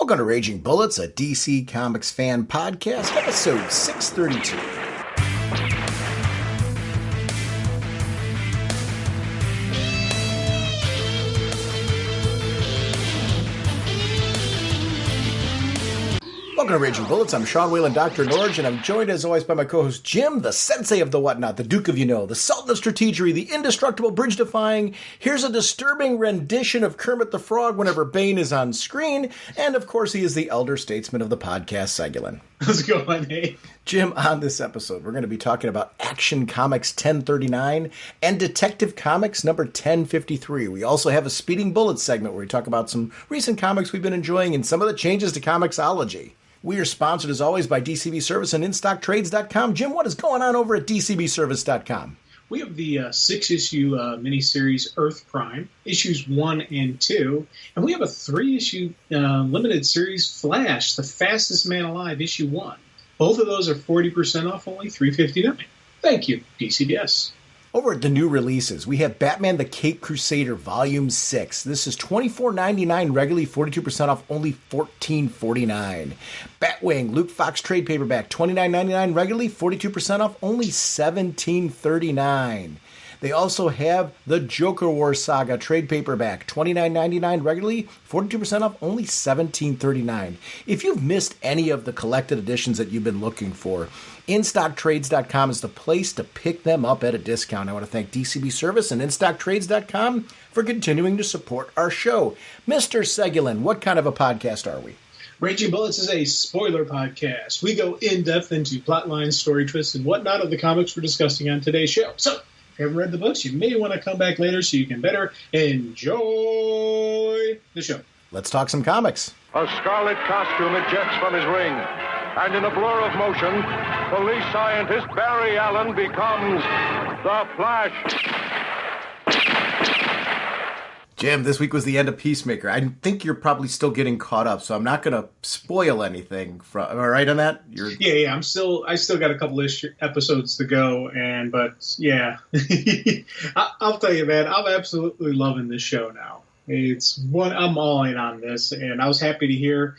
Welcome to Raging Bullets, a DC Comics fan podcast, episode 632. Welcome to Raging Bullets. I'm Sean Whalen, drnorge, and I'm joined as always by my co-host Jim, the sensei of the whatnot, the Duke of the Sultan of Strategery, the indestructible, bridge-defying. Here's a disturbing rendition of Kermit the Frog whenever Bane is on screen, and of course he is the elder statesman of the podcast, Segulin. How's it going, hey? Jim, on this episode, we're going to be talking about Action Comics 1039 and Detective Comics number 1053. We also have a Speeding Bullets segment where we talk about some recent comics we've been enjoying and some of the changes to Comixology. We are sponsored, as always, by DCB Service and InStockTrades.com. Jim, what is going on over at DCBService.com? We have the six-issue miniseries Earth Prime, issues 1 and 2, and we have a 3-issue limited series Flash, The Fastest Man Alive, issue 1. Both of those are 40% off, only $3.59. Thank you, DCBS. Over at the new releases, we have Batman the Caped Crusader, Volume 6. This is $24.99, regularly 42% off, only $14.49. Batwing, Luke Fox trade paperback, $29.99, regularly 42% off, only $17.39. They also have the Joker War Saga trade paperback, $29.99 regularly, 42% off, only $17.39. If you've missed any of the collected editions that you've been looking for, InStockTrades.com is the place to pick them up at a discount. I want to thank DCB Service and InStockTrades.com for continuing to support our show. Mr. Segulin, what kind of a podcast are we? Raging Bullets is a spoiler podcast. We go in-depth into plotlines, story twists, and whatnot of the comics we're discussing on today's show. So, if you haven't read the books, you may want to come back later so you can better enjoy the show. Let's talk some comics. A scarlet costume ejects from his ring, and in a blur of motion, police scientist Barry Allen becomes the Flash. Jim, this week was the end of Peacemaker. I think you're probably still getting caught up, so I'm not going to spoil anything. Am I right on that? Yeah. I still got a couple episodes to go, but yeah, I'll tell you, man, I'm absolutely loving this show now. I'm all in on this, and I was happy to hear.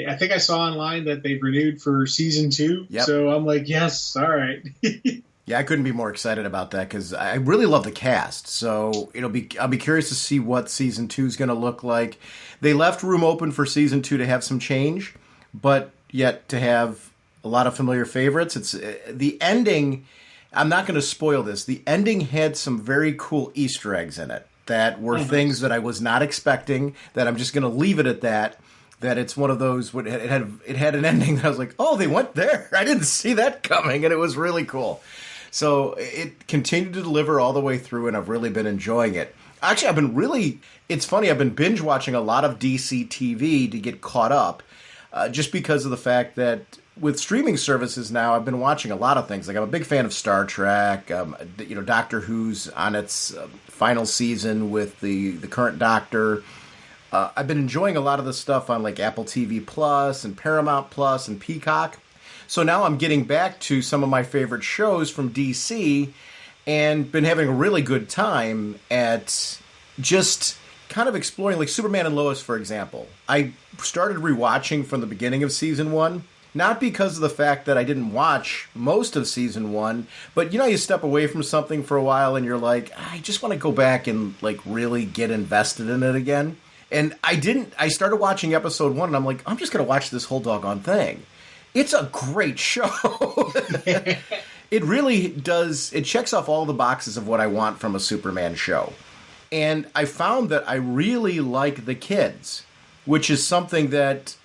I think I saw online that they've renewed for season 2. Yep. So I'm like, yes, all right. Yeah, I couldn't be more excited about that because I really love the cast. So I'll be curious to see what season 2 is going to look like. They left room open for season 2 to have some change, but yet to have a lot of familiar favorites. It's the ending. I'm not going to spoil this. The ending had some very cool Easter eggs in it that were things that I was not expecting. That I'm just going to leave it at that. That it's one of those. It had an ending that I was like, oh, they went there. I didn't see that coming, and it was really cool. So it continued to deliver all the way through, and I've really been enjoying it. Actually, it's funny, I've been binge watching a lot of DC TV to get caught up, just because of the fact that with streaming services now, I've been watching a lot of things. Like, I'm a big fan of Star Trek, Doctor Who's on its final season with the current Doctor. I've been enjoying a lot of the stuff on like Apple TV Plus and Paramount Plus and Peacock. So now I'm getting back to some of my favorite shows from DC and been having a really good time at just kind of exploring, like Superman and Lois, for example. I started rewatching from the beginning of season 1, not because of the fact that I didn't watch most of season 1, but you step away from something for a while and you're like, I just want to go back and like really get invested in it again. And I didn't. I started watching episode 1 and I'm like, I'm just going to watch this whole doggone thing. It's a great show. It really does. It checks off all the boxes of what I want from a Superman show. And I found that I really like the kids, which is something that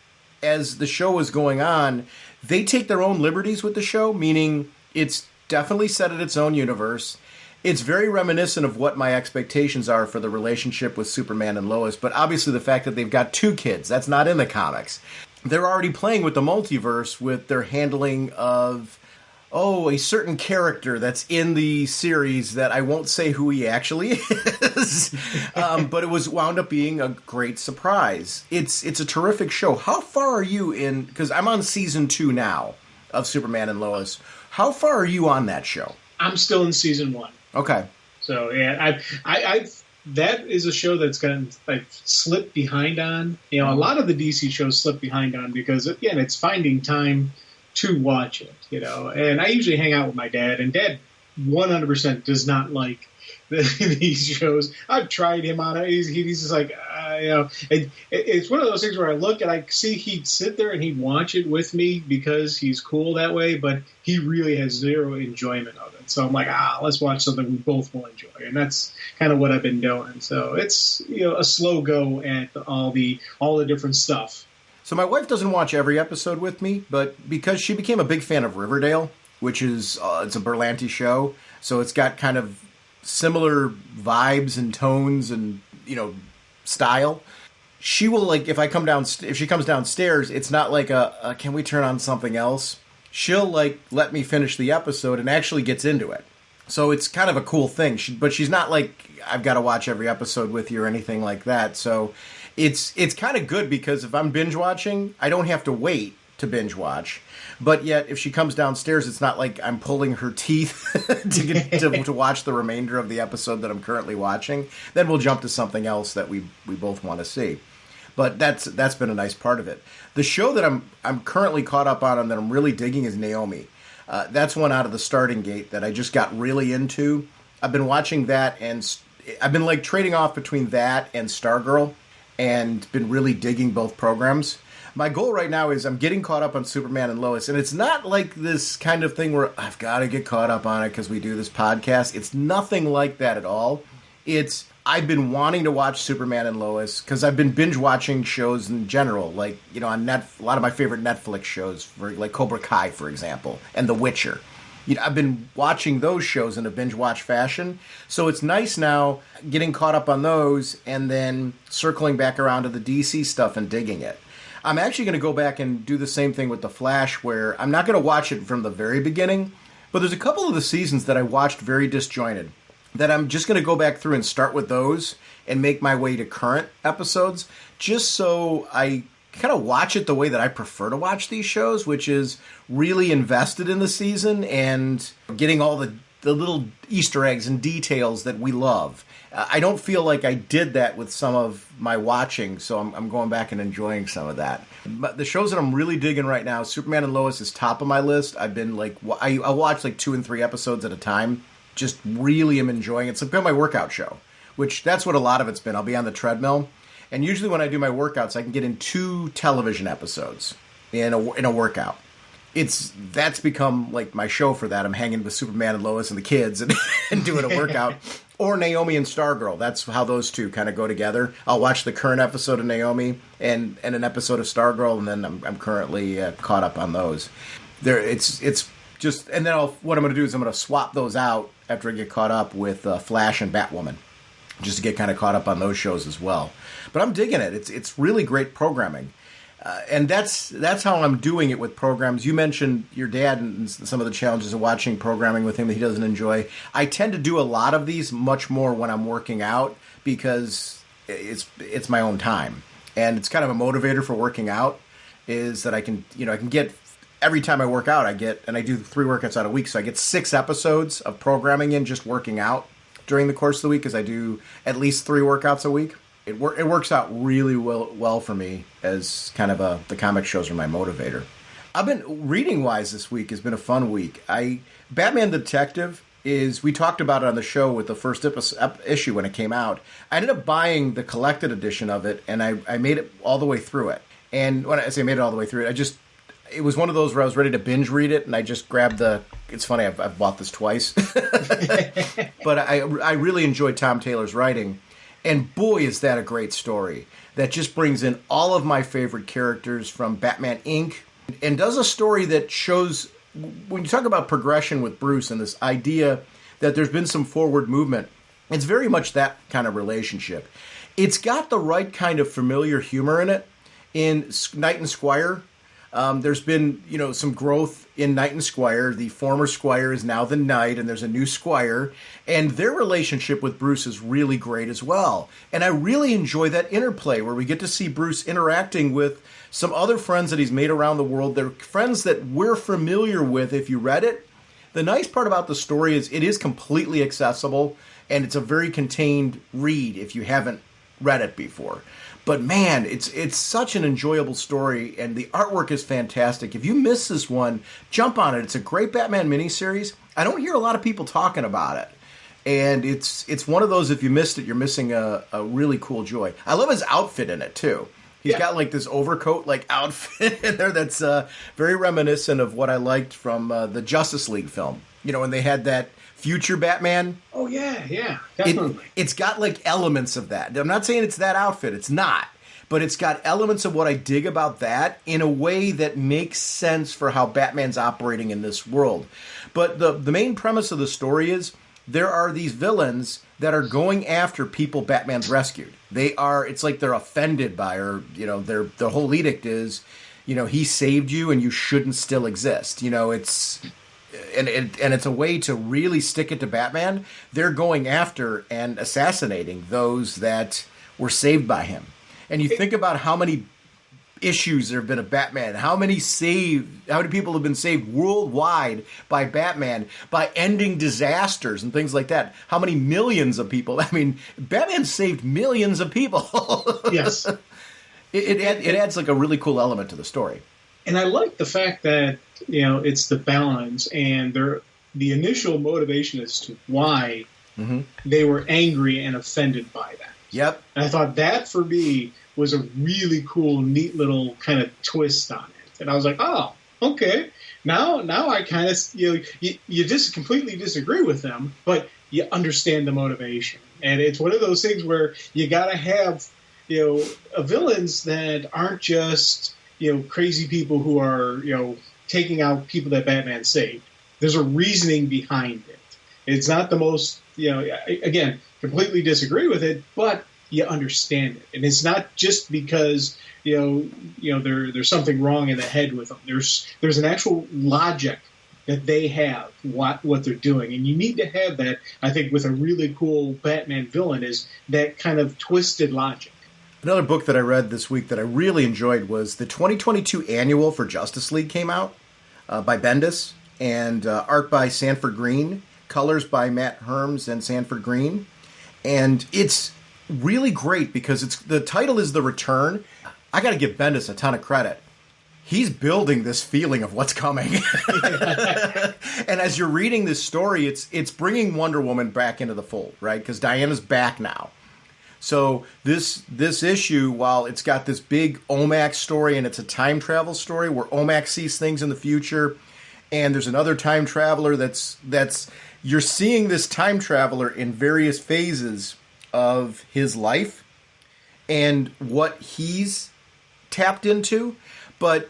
as the show is going on, they take their own liberties with the show, meaning it's definitely set in its own universe. It's very reminiscent of what my expectations are for the relationship with Superman and Lois, but obviously the fact that they've got 2 kids, that's not in the comics. They're already playing with the multiverse with their handling of, a certain character that's in the series that I won't say who he actually is, but it was wound up being a great surprise. It's a terrific show. How far are you in, because I'm on season 2 now of Superman and Lois. How far are you on that show? I'm still in season 1. Okay. So, yeah, I've that is a show that's gotten like slipped behind on. You know, a lot of the DC shows slip behind on because again, it's finding time to watch it. You know, and I usually hang out with my dad, and Dad 100% does not like these shows. I've tried him on it. He's just like, you know, it's one of those things where I look and I see he'd sit there and he'd watch it with me because he's cool that way, but he really has zero enjoyment of it. So I'm like, let's watch something we both will enjoy, and that's kind of what I've been doing. So it's, you know, a slow go at all the different stuff. So my wife doesn't watch every episode with me, but because she became a big fan of Riverdale, which is it's a Berlanti show, so it's got kind of similar vibes and tones and, you know, style. She will, like, if she comes downstairs, it's not like can we turn on something else? She'll like let me finish the episode and actually gets into it. So it's kind of a cool thing. But she's not like, I've got to watch every episode with you or anything like that. So it's kind of good because if I'm binge watching, I don't have to wait to binge watch. But yet, if she comes downstairs, it's not like I'm pulling her teeth to watch the remainder of the episode that I'm currently watching. Then we'll jump to something else that we both want to see. But that's been a nice part of it. The show that I'm currently caught up on and that I'm really digging is Naomi. That's one out of the starting gate that I just got really into. I've been watching that, and I've been like trading off between that and Stargirl, and been really digging both programs. My goal right now is I'm getting caught up on Superman and Lois, and it's not like this kind of thing where I've got to get caught up on it because we do this podcast. It's nothing like that at all. I've been wanting to watch Superman and Lois because I've been binge watching shows in general, like, you know, on a lot of my favorite Netflix shows, like Cobra Kai, for example, and The Witcher. You know, I've been watching those shows in a binge watch fashion, so it's nice now getting caught up on those and then circling back around to the DC stuff and digging it. I'm actually going to go back and do the same thing with The Flash, where I'm not going to watch it from the very beginning, but there's a couple of the seasons that I watched very disjointed that I'm just going to go back through and start with those and make my way to current episodes, just so I kind of watch it the way that I prefer to watch these shows, which is really invested in the season and getting all the little Easter eggs and details that we love. I don't feel like I did that with some of my watching, so I'm going back and enjoying some of that. But the shows that I'm really digging right now, Superman and Lois is top of my list. I've been like, I watch like 2 and 3 episodes at a time. Just really am enjoying it. It's been my workout show, which that's what a lot of it's been. I'll be on the treadmill, and usually when I do my workouts, I can get in 2 television episodes in a workout. That's become like my show for that. I'm hanging with Superman and Lois and the kids and doing a workout. Or Naomi and Stargirl. That's how those two kind of go together. I'll watch the current episode of Naomi and an episode of Stargirl, and then I'm currently caught up on those. It's just, and then what I'm going to do is I'm going to swap those out after I get caught up with Flash and Batwoman, just to get kind of caught up on those shows as well. But I'm digging it. It's really great programming. And that's how I'm doing it with programs. You mentioned your dad and some of the challenges of watching programming with him that he doesn't enjoy. I tend to do a lot of these much more when I'm working out because it's my own time. And it's kind of a motivator for working out is that I can get, every time I work out, and I do 3 workouts out a week, so I get 6 episodes of programming in just working out during the course of the week because I do at least 3 workouts a week. It works out really well for me as kind of the comic shows are my motivator. I've been reading-wise this week has been a fun week. Batman the Detective we talked about it on the show with the first issue when it came out. I ended up buying the collected edition of it, and I made it all the way through it. And when I say made it all the way through it, it was one of those where I was ready to binge read it, and I just grabbed it's funny, I've bought this twice. But I really enjoyed Tom Taylor's writing. And boy, is that a great story that just brings in all of my favorite characters from Batman Inc. and does a story that shows, when you talk about progression with Bruce and this idea that there's been some forward movement, it's very much that kind of relationship. It's got the right kind of familiar humor in it. In Knight and Squire, there's been, some growth in Knight and Squire. The former Squire is now the Knight, and there's a new Squire. And their relationship with Bruce is really great as well. And I really enjoy that interplay where we get to see Bruce interacting with some other friends that he's made around the world. They're friends that we're familiar with if you read it. The nice part about the story is it is completely accessible. and it's a very contained read if you haven't read it before. But man, it's such an enjoyable story, and the artwork is fantastic. If you miss this one, jump on it. It's a great Batman miniseries. I don't hear a lot of people talking about it, and it's one of those, if you missed it, you're missing a really cool joy. I love his outfit in it too. He's got like this overcoat like outfit in there that's very reminiscent of what I liked from the Justice League film. You know, when they had that future Batman. Oh, yeah, definitely. It's got like elements of that. I'm not saying it's that outfit. It's not. But it's got elements of what I dig about that in a way that makes sense for how Batman's operating in this world. But the main premise of the story is there are these villains that are going after people Batman's rescued. It's like they're offended by, or, you know, their whole edict is, you know, he saved you and you shouldn't still exist. You know, it's a way to really stick it to Batman. They're going after and assassinating those that were saved by him. And you think about how many issues there have been of Batman, how many people have been saved worldwide by Batman by ending disasters and things like that. How many millions of people? I mean, Batman saved millions of people. Yes. It adds like a really cool element to the story. And I like the fact that, you know, it's the balance and the initial motivation as to why they were angry and offended by that. Yep. And I thought that, for me, was a really cool, neat little kind of twist on it. And I was like, oh, okay. Now I kind of, you just completely disagree with them, but you understand the motivation. And it's one of those things where you got to have, you know, villains that aren't just, you know, crazy people who are, you know, taking out people that Batman saved. There's a reasoning behind it. It's not the most, you know, again, completely disagree with it, but you understand it. And it's not just because, you know, there's something wrong in the head with them. There's an actual logic that they have what they're doing. And you need to have that, I think, with a really cool Batman villain, is that kind of twisted logic. Another book that I read this week that I really enjoyed was the 2022 annual for Justice League came out by Bendis, and art by Sanford Green, colors by Matt Herms and Sanford Green. And it's really great because the title is The Return. I got to give Bendis a ton of credit. He's building this feeling of what's coming. And as you're reading this story, it's bringing Wonder Woman back into the fold, right? Because Diana's back now. So this issue, while it's got this big OMAC story and it's a time travel story where OMAC sees things in the future, and there's another time traveler that's you're seeing this time traveler in various phases of his life and what he's tapped into. But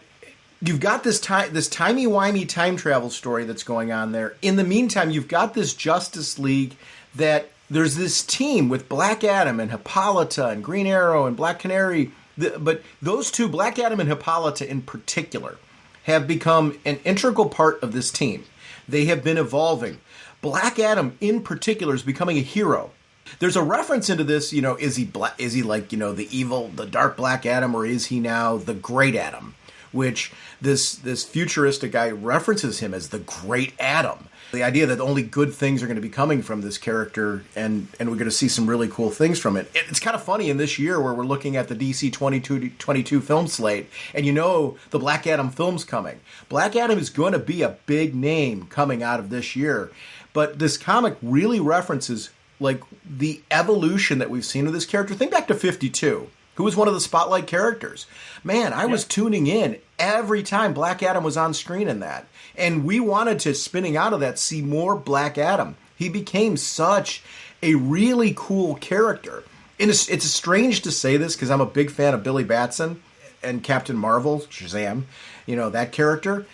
you've got this timey-wimey time travel story that's going on there. In the meantime, you've got this Justice League that there's this team with Black Adam and Hippolyta and Green Arrow and Black Canary. But those two, Black Adam and Hippolyta in particular, have become an integral part of this team. They have been evolving. Black Adam in particular is becoming a hero. There's a reference into this, you know, is he like, you know, the evil, the dark Black Adam, or is he now the Great Adam? Which this futuristic guy references him as the Great Adam. The idea that only good things are going to be coming from this character, and we're going to see some really cool things from it. It's kind of funny in this year where we're looking at the DC 22 film slate, and you know the Black Adam film's coming. Black Adam is going to be a big name coming out of this year, but this comic really references like the evolution that we've seen of this character. Think back to 52. Who was one of the spotlight characters? Man, I was tuning in every time Black Adam was on screen in that. And we wanted to, spinning out of that, see more Black Adam. He became such a really cool character. And it's strange to say this because I'm a big fan of Billy Batson and Captain Marvel, Shazam, you know, that character.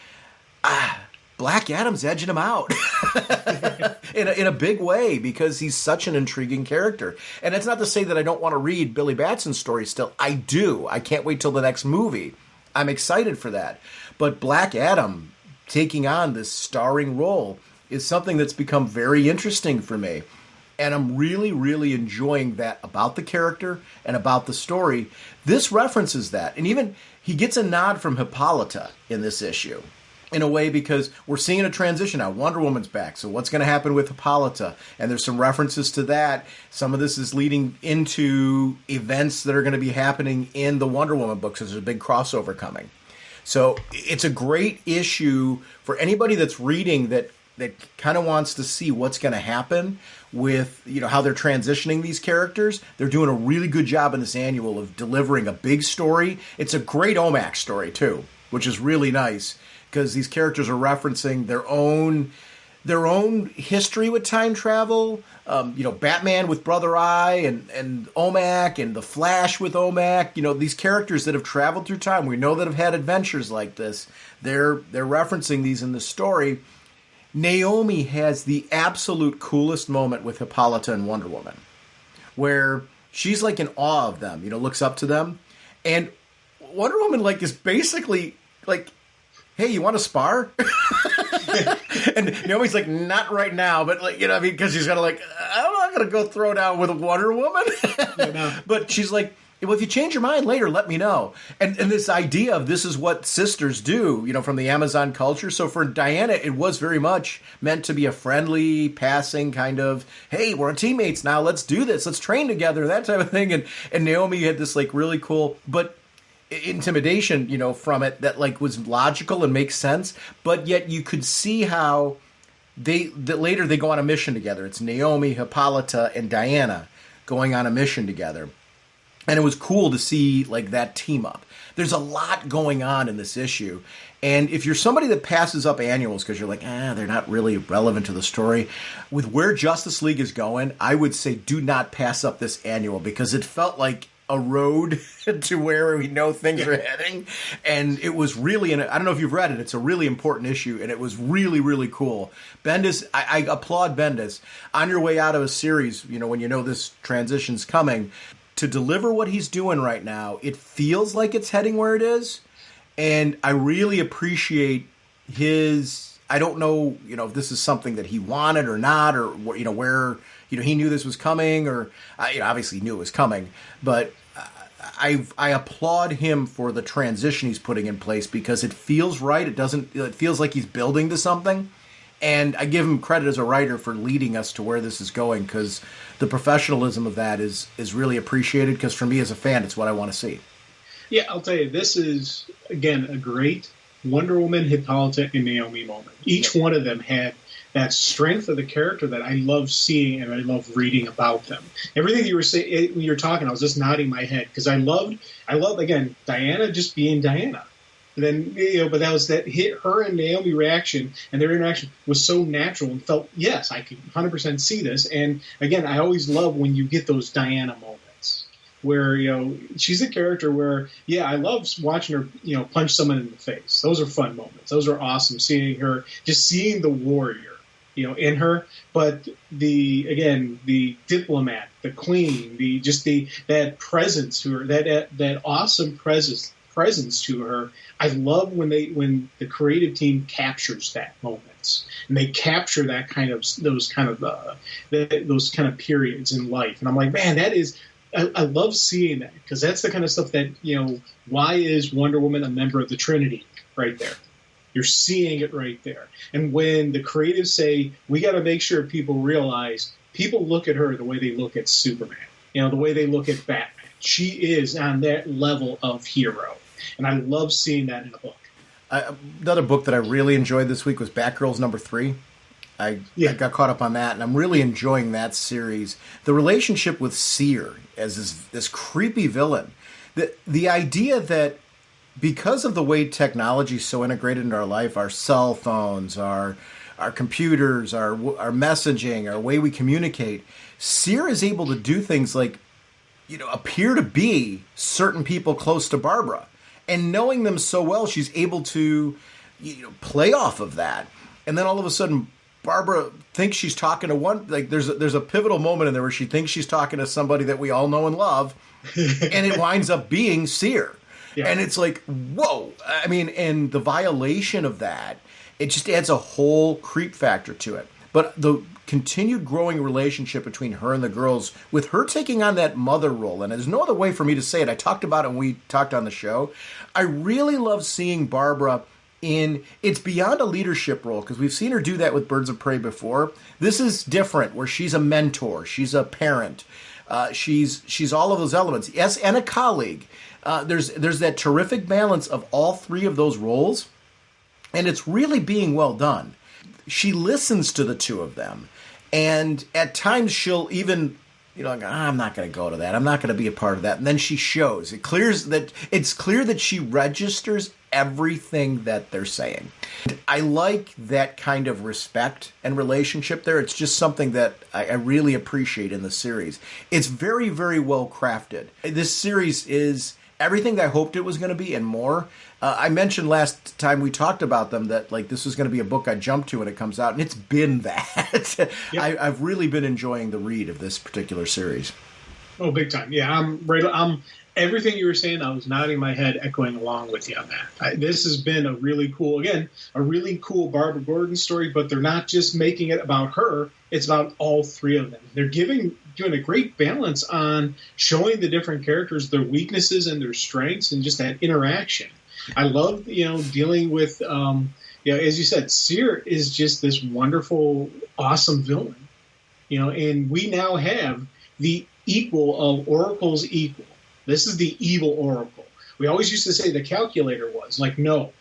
Black Adam's edging him out in a big way because he's such an intriguing character. And that's not to say that I don't want to read Billy Batson's story still. I do. I can't wait till the next movie. I'm excited for that. But Black Adam taking on this starring role is something that's become very interesting for me. And I'm really, really enjoying that about the character and about the story. This references that. And even he gets a nod from Hippolyta in this issue. in a way, because we're seeing a transition now. Wonder Woman's back, so what's going to happen with Hippolyta? And there's some references to that. Some of this is leading into events that are going to be happening in the Wonder Woman books. There's a big crossover coming. So it's a great issue for anybody that's reading that kind of wants to see what's going to happen with, how they're transitioning these characters. They're doing a really good job in this annual of delivering a big story. It's a great OMAC story, too, which is really nice, because these characters are referencing their own history with time travel. Batman with Brother Eye and OMAC, and the Flash with OMAC. These characters that have traveled through time, we know that have had adventures like this. They're referencing these in the story. Naomi has the absolute coolest moment with Hippolyta and Wonder Woman, where she's like in awe of them, looks up to them. And Wonder Woman is basically like, hey, you want to spar? And Naomi's like, not right now, but because she's kind of like, I'm not going to go throw down with a Wonder Woman. No. But she's like, well, if you change your mind later, let me know. And this idea of this is what sisters do, from the Amazon culture. So for Diana, it was very much meant to be a friendly, passing kind of, hey, we're teammates now, let's do this, let's train together, that type of thing. And Naomi had this really cool, but intimidation, from it that was logical and makes sense. But yet you could see how later they go on a mission together. It's Naomi, Hippolyta, and Diana going on a mission together. And it was cool to see that team up. There's a lot going on in this issue. And if you're somebody that passes up annuals because you're like, they're not really relevant to the story, with where Justice League is going, I would say do not pass up this annual, because it felt like a road to where we know things are heading. And it was really, I don't know if you've read it, it's a really important issue, and it was really, really cool. Bendis, I applaud Bendis. On your way out of a series, when this transition's coming, to deliver what he's doing right now, it feels like it's heading where it is. And I really appreciate his, I don't know, if this is something that he wanted or not, or, where, he knew this was coming, or, obviously he knew it was coming, but I applaud him for the transition he's putting in place, because it feels right. It feels like he's building to something. And I give him credit as a writer for leading us to where this is going, because the professionalism of that is really appreciated, because for me as a fan, it's what I want to see. Yeah, I'll tell you, this is, again, a great Wonder Woman, Hippolyta, and Naomi moment. Each one of them had that strength of the character that I love seeing and I love reading about them. Everything you were saying, when you were talking, I was just nodding my head, because I loved, again, Diana just being Diana. And then, but that was that hit, her and Naomi reaction, and their interaction was so natural and felt, yes, I could 100% see this. And again, I always love when you get those Diana moments where, she's a character where, I love watching her, punch someone in the face. Those are fun moments. Those are awesome. Seeing her, just seeing the warrior, in her, but the diplomat, the queen, that presence to her, that awesome presence to her. I love when the creative team captures that moments, and they capture that those kind of periods in life. And I'm like, man, that is, I love seeing that, because that's the kind of stuff that, why is Wonder Woman a member of the Trinity right there? You're seeing it right there. And when the creatives say, we got to make sure people realize, people look at her the way they look at Superman, the way they look at Batman. She is on that level of hero. And I love seeing that in a book. Another book that I really enjoyed this week was Batgirls #3. I got caught up on that, and I'm really enjoying that series. The relationship with Seer as this creepy villain. The idea that because of the way technology is so integrated into our life, our cell phones, our computers, our messaging, our way we communicate, Seer is able to do things like, appear to be certain people close to Barbara. And knowing them so well, she's able to play off of that. And then all of a sudden, Barbara thinks she's talking to one, there's a pivotal moment in there where she thinks she's talking to somebody that we all know and love, and it winds up being Seer. Yeah. And it's like, whoa. I mean, and the violation of that, it just adds a whole creep factor to it. But the continued growing relationship between her and the girls, with her taking on that mother role, and there's no other way for me to say it. I talked about it when we talked on the show. I really love seeing Barbara It's beyond a leadership role, because we've seen her do that with Birds of Prey before. This is different, where she's a mentor, she's a parent, she's all of those elements. Yes, and a colleague. There's that terrific balance of all three of those roles, and it's really being well done. She listens to the two of them, and at times she'll even, I'm not going to go to that. I'm not going to be a part of that. And then she shows. It's clear that she registers everything that they're saying. I like that kind of respect and relationship there. It's just something that I really appreciate in the series. It's very, very well crafted. This series is everything I hoped it was going to be and more. I mentioned last time we talked about them that this was going to be a book I jumped to when it comes out, and it's been that. Yep. I've really been enjoying the read of this particular series. Oh, big time! Yeah, I'm everything you were saying. I was nodding my head, echoing along with you on that. This has been a really cool Barbara Gordon story, but they're not just making it about her. It's about all three of them. They're doing a great balance on showing the different characters their weaknesses and their strengths, and just that interaction. I love, dealing with, as you said, Seer is just this wonderful, awesome villain, and we now have the equal of Oracle's equal. This is the evil Oracle. We always used to say the Calculator was. No,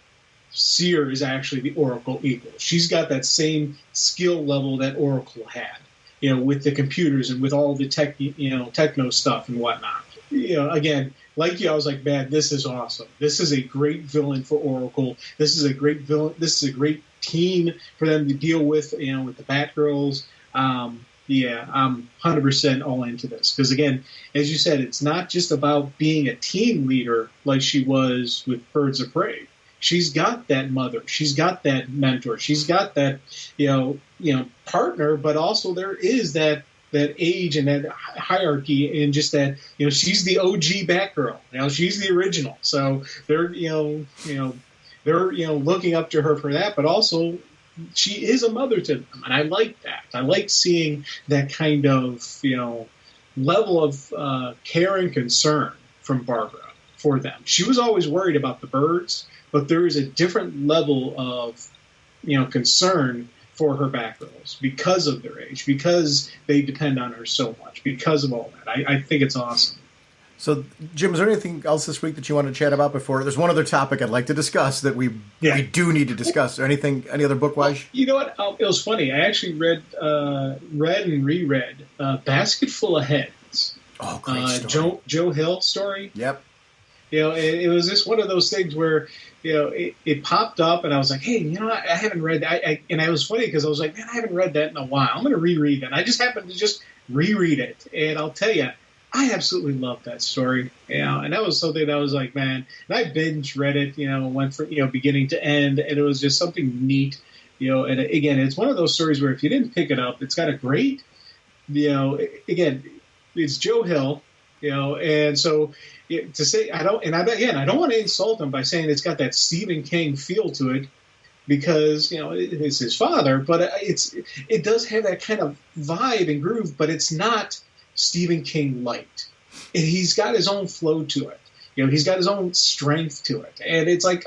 Seer is actually the Oracle equal. She's got that same skill level that Oracle had, with the computers and with all the techno stuff and whatnot. Again, like you, I was like, man, this is awesome. This is a great villain for Oracle. This is a great villain. This is a great team for them to deal with, with the Batgirls. I'm 100% all into this. Because, again, as you said, it's not just about being a team leader like she was with Birds of Prey. She's got that mother. She's got that mentor. She's got that, partner. But also there is that age and that hierarchy, and just that, she's the OG Batgirl. She's the original. So they're, looking up to her for that. But also, she is a mother to them, and I like that. I like seeing that kind of, level of care and concern from Barbara for them. She was always worried about the birds, but there is a different level of, concern for her Batgirls because of their age, because they depend on her so much, because of all that. I think it's awesome. So, Jim, is there anything else this week that you want to chat about before? There's one other topic I'd like to discuss that we do need to discuss. Any other book-wise? Well, you know what? It was funny. I actually read and reread Basketful of Heads. Oh, great story. Joe Hill story. Yep. It was just one of those things where, it popped up, and I was like, hey, I haven't read that. And it was funny because I was like, man, I haven't read that in a while. I'm going to reread that. I just happened to just reread it. And I'll tell you, I absolutely loved that story. And that was something that I was like, man, and I binge read it, went from, beginning to end, and it was just something neat, and again, it's one of those stories where if you didn't pick it up, it's got a great, again, it's Joe Hill, and so to say, I don't want to insult him by saying it's got that Stephen King feel to it, because, it's his father, but it does have that kind of vibe and groove, but it's not Stephen King light. And he's got his own flow to it. He's got his own strength to it. And it's like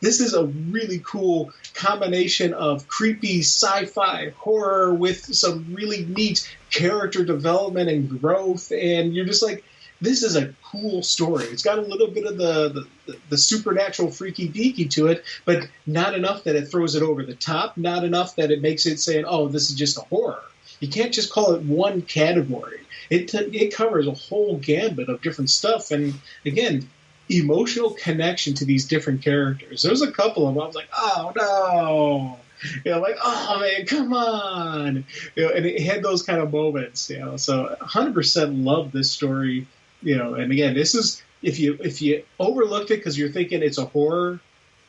this is a really cool combination of creepy sci-fi horror with some really neat character development and growth. And you're just like, this is a cool story. It's got a little bit of the supernatural freaky deaky to it, but not enough that it throws it over the top, not enough that it makes it saying, oh, this is just a horror. You can't just call it one category. It covers a whole gambit of different stuff, and again, emotional connection to these different characters. There was a couple of them I was like, oh no, oh man, come on, and it had those kind of moments, So 100% love this story, And again, this is if you overlooked it because you're thinking it's a horror,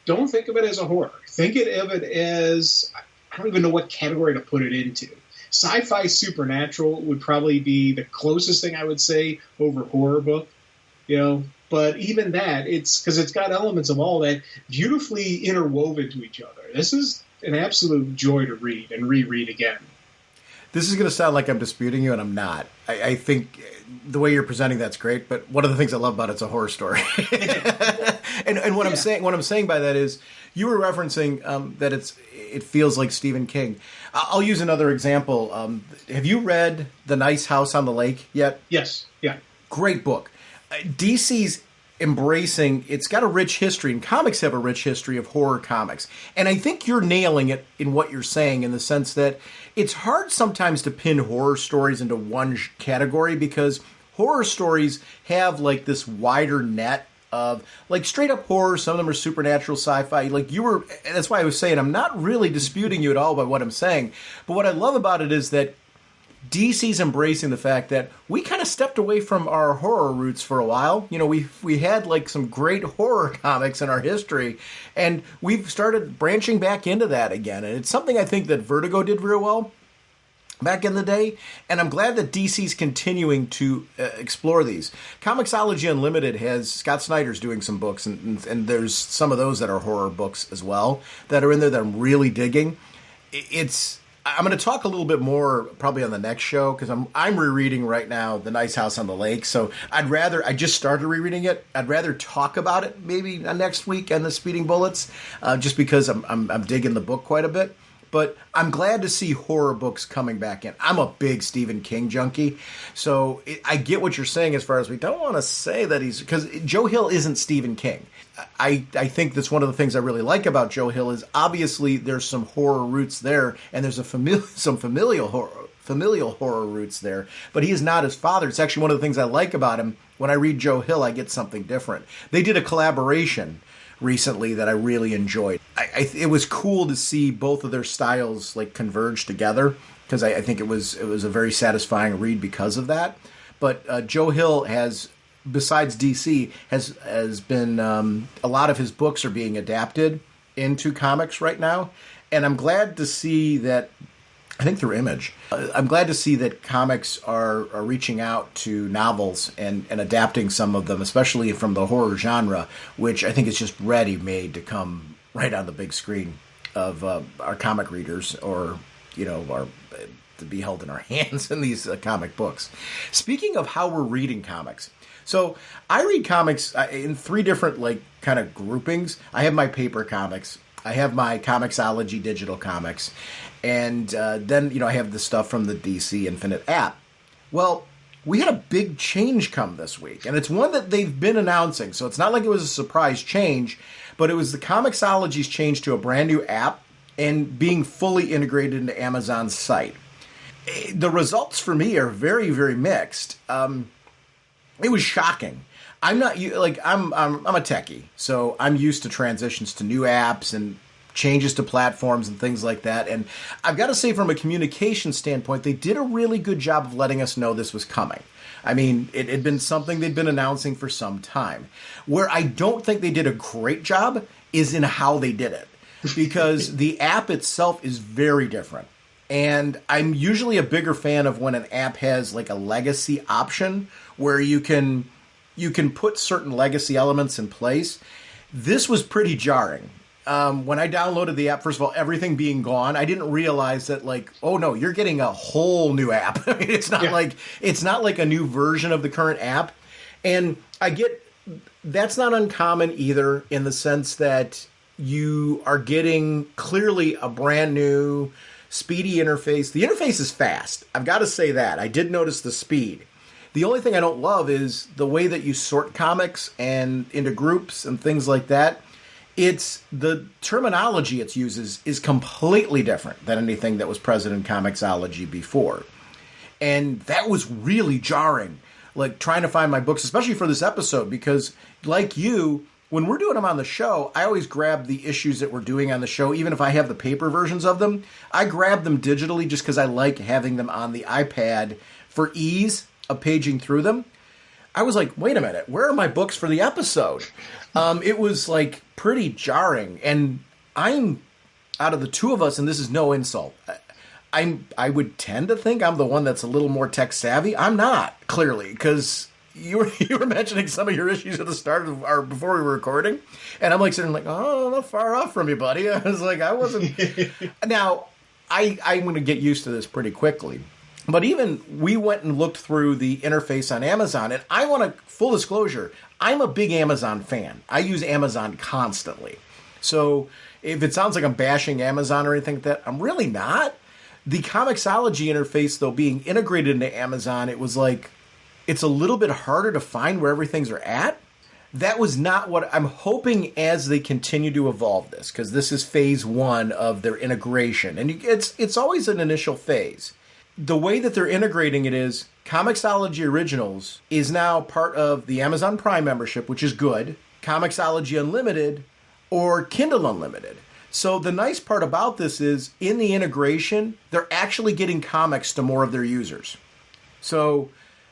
don't think of it as a horror. Think of it as, I don't even know what category to put it into. Sci-fi supernatural would probably be the closest thing I would say over horror book, But even that, it's because it's got elements of all that beautifully interwoven to each other. This is an absolute joy to read and reread again. This is going to sound like I'm disputing you, and I'm not. I think the way you're presenting that's great, but one of the things I love about it's a horror story. And what I'm saying by that is you were referencing that it feels like Stephen King. I'll use another example. Have you read The Nice House on the Lake yet? Yes. Yeah. Great book. DC's embracing, it's got a rich history, and comics have a rich history of horror comics. And I think you're nailing it in what you're saying, in the sense that it's hard sometimes to pin horror stories into one category, because horror stories have like this wider net of like straight up horror. Some of them are supernatural, sci-fi. Like that's why I was saying I'm not really disputing you at all by what I'm saying. But what I love about it is that DC's embracing the fact that we kind of stepped away from our horror roots for a while. You know, we had like some great horror comics in our history, and we've started branching back into that again. And it's something I think that Vertigo did real well back in the day, and I'm glad that DC's continuing to explore these. Comixology Unlimited has Scott Snyder's doing some books, and there's some of those that are horror books as well that are in there that I'm really digging. I'm going to talk a little bit more probably on the next show, because I'm rereading right now The Nice House on the Lake. So I just started rereading it. I'd rather talk about it maybe next week and the Speeding Bullets, just because I'm digging the book quite a bit. But I'm glad to see horror books coming back in. I'm a big Stephen King junkie, so I get what you're saying as far as we don't want to say that because Joe Hill isn't Stephen King. I think that's one of the things I really like about Joe Hill is obviously there's some horror roots there, and there's some familial horror roots there, but he is not his father. It's actually one of the things I like about him. When I read Joe Hill, I get something different. They did a collaboration recently that I really enjoyed. It was cool to see both of their styles like converge together, because I think it was a very satisfying read because of that. But Joe Hill has, besides DC, has been a lot of his books are being adapted into comics right now, and I'm glad to see that. I think through Image, I'm glad to see that comics are reaching out to novels and adapting some of them, especially from the horror genre, which I think is just ready-made to come right on the big screen of our comic readers, or to be held in our hands in these comic books. Speaking of how we're reading comics, so I read comics in three different kind of groupings. I have my paper comics, I have my Comixology digital comics, and then I have the stuff from the DC Infinite app. Well, we had a big change come this week, and it's one that they've been announcing, so it's not like it was a surprise change, but it was the Comixology's change to a brand new app and being fully integrated into Amazon's site. The results for me are very, very mixed. It was shocking. I'm not I'm a techie, so I'm used to transitions to new apps and changes to platforms and things like that. And I've got to say, from a communication standpoint, they did a really good job of letting us know this was coming. I mean, it had been something they'd been announcing for some time. Where I don't think they did a great job is in how they did it, because the app itself is very different. And I'm usually a bigger fan of when an app has like a legacy option where you can put certain legacy elements in place. This was pretty jarring. When I downloaded the app, first of all, everything being gone, I didn't realize that oh no, you're getting a whole new app. I mean, it's not like a new version of the current app. And I get that's not uncommon either, in the sense that you are getting clearly a brand new speedy interface. The interface is fast. I've got to say that. I did notice the speed. The only thing I don't love is the way that you sort comics and into groups and things like that. It's the terminology it uses is completely different than anything that was present in Comixology before. And that was really jarring, like trying to find my books, especially for this episode, because like you, when we're doing them on the show, I always grab the issues that we're doing on the show, even if I have the paper versions of them. I grab them digitally just because I like having them on the iPad for ease of paging through them. I was like, wait a minute, where are my books for the episode? It was like pretty jarring. And I'm, out of the two of us, and this is no insult, I would tend to think I'm the one that's a little more tech savvy. I'm not, clearly, because you were mentioning some of your issues at the start of our before we were recording, and I'm like sitting like, oh, I'm not far off from you, buddy. I was like, I wasn't. Now, I'm going to get used to this pretty quickly, But even we went and looked through the interface on Amazon, and I want to, full disclosure, I'm a big Amazon fan. I use Amazon constantly. So if it sounds like I'm bashing Amazon or anything like that, I'm really not. The Comixology interface, though, being integrated into Amazon, it was like, it's a little bit harder to find where everything's are at. That was not what I'm hoping as they continue to evolve this, because this is phase 1 of their integration. And it's always an initial phase. The way that they're integrating it is Comixology Originals is now part of the Amazon Prime membership, which is good, Comixology Unlimited, or Kindle Unlimited. So the nice part about this is in the integration, they're actually getting comics to more of their users. So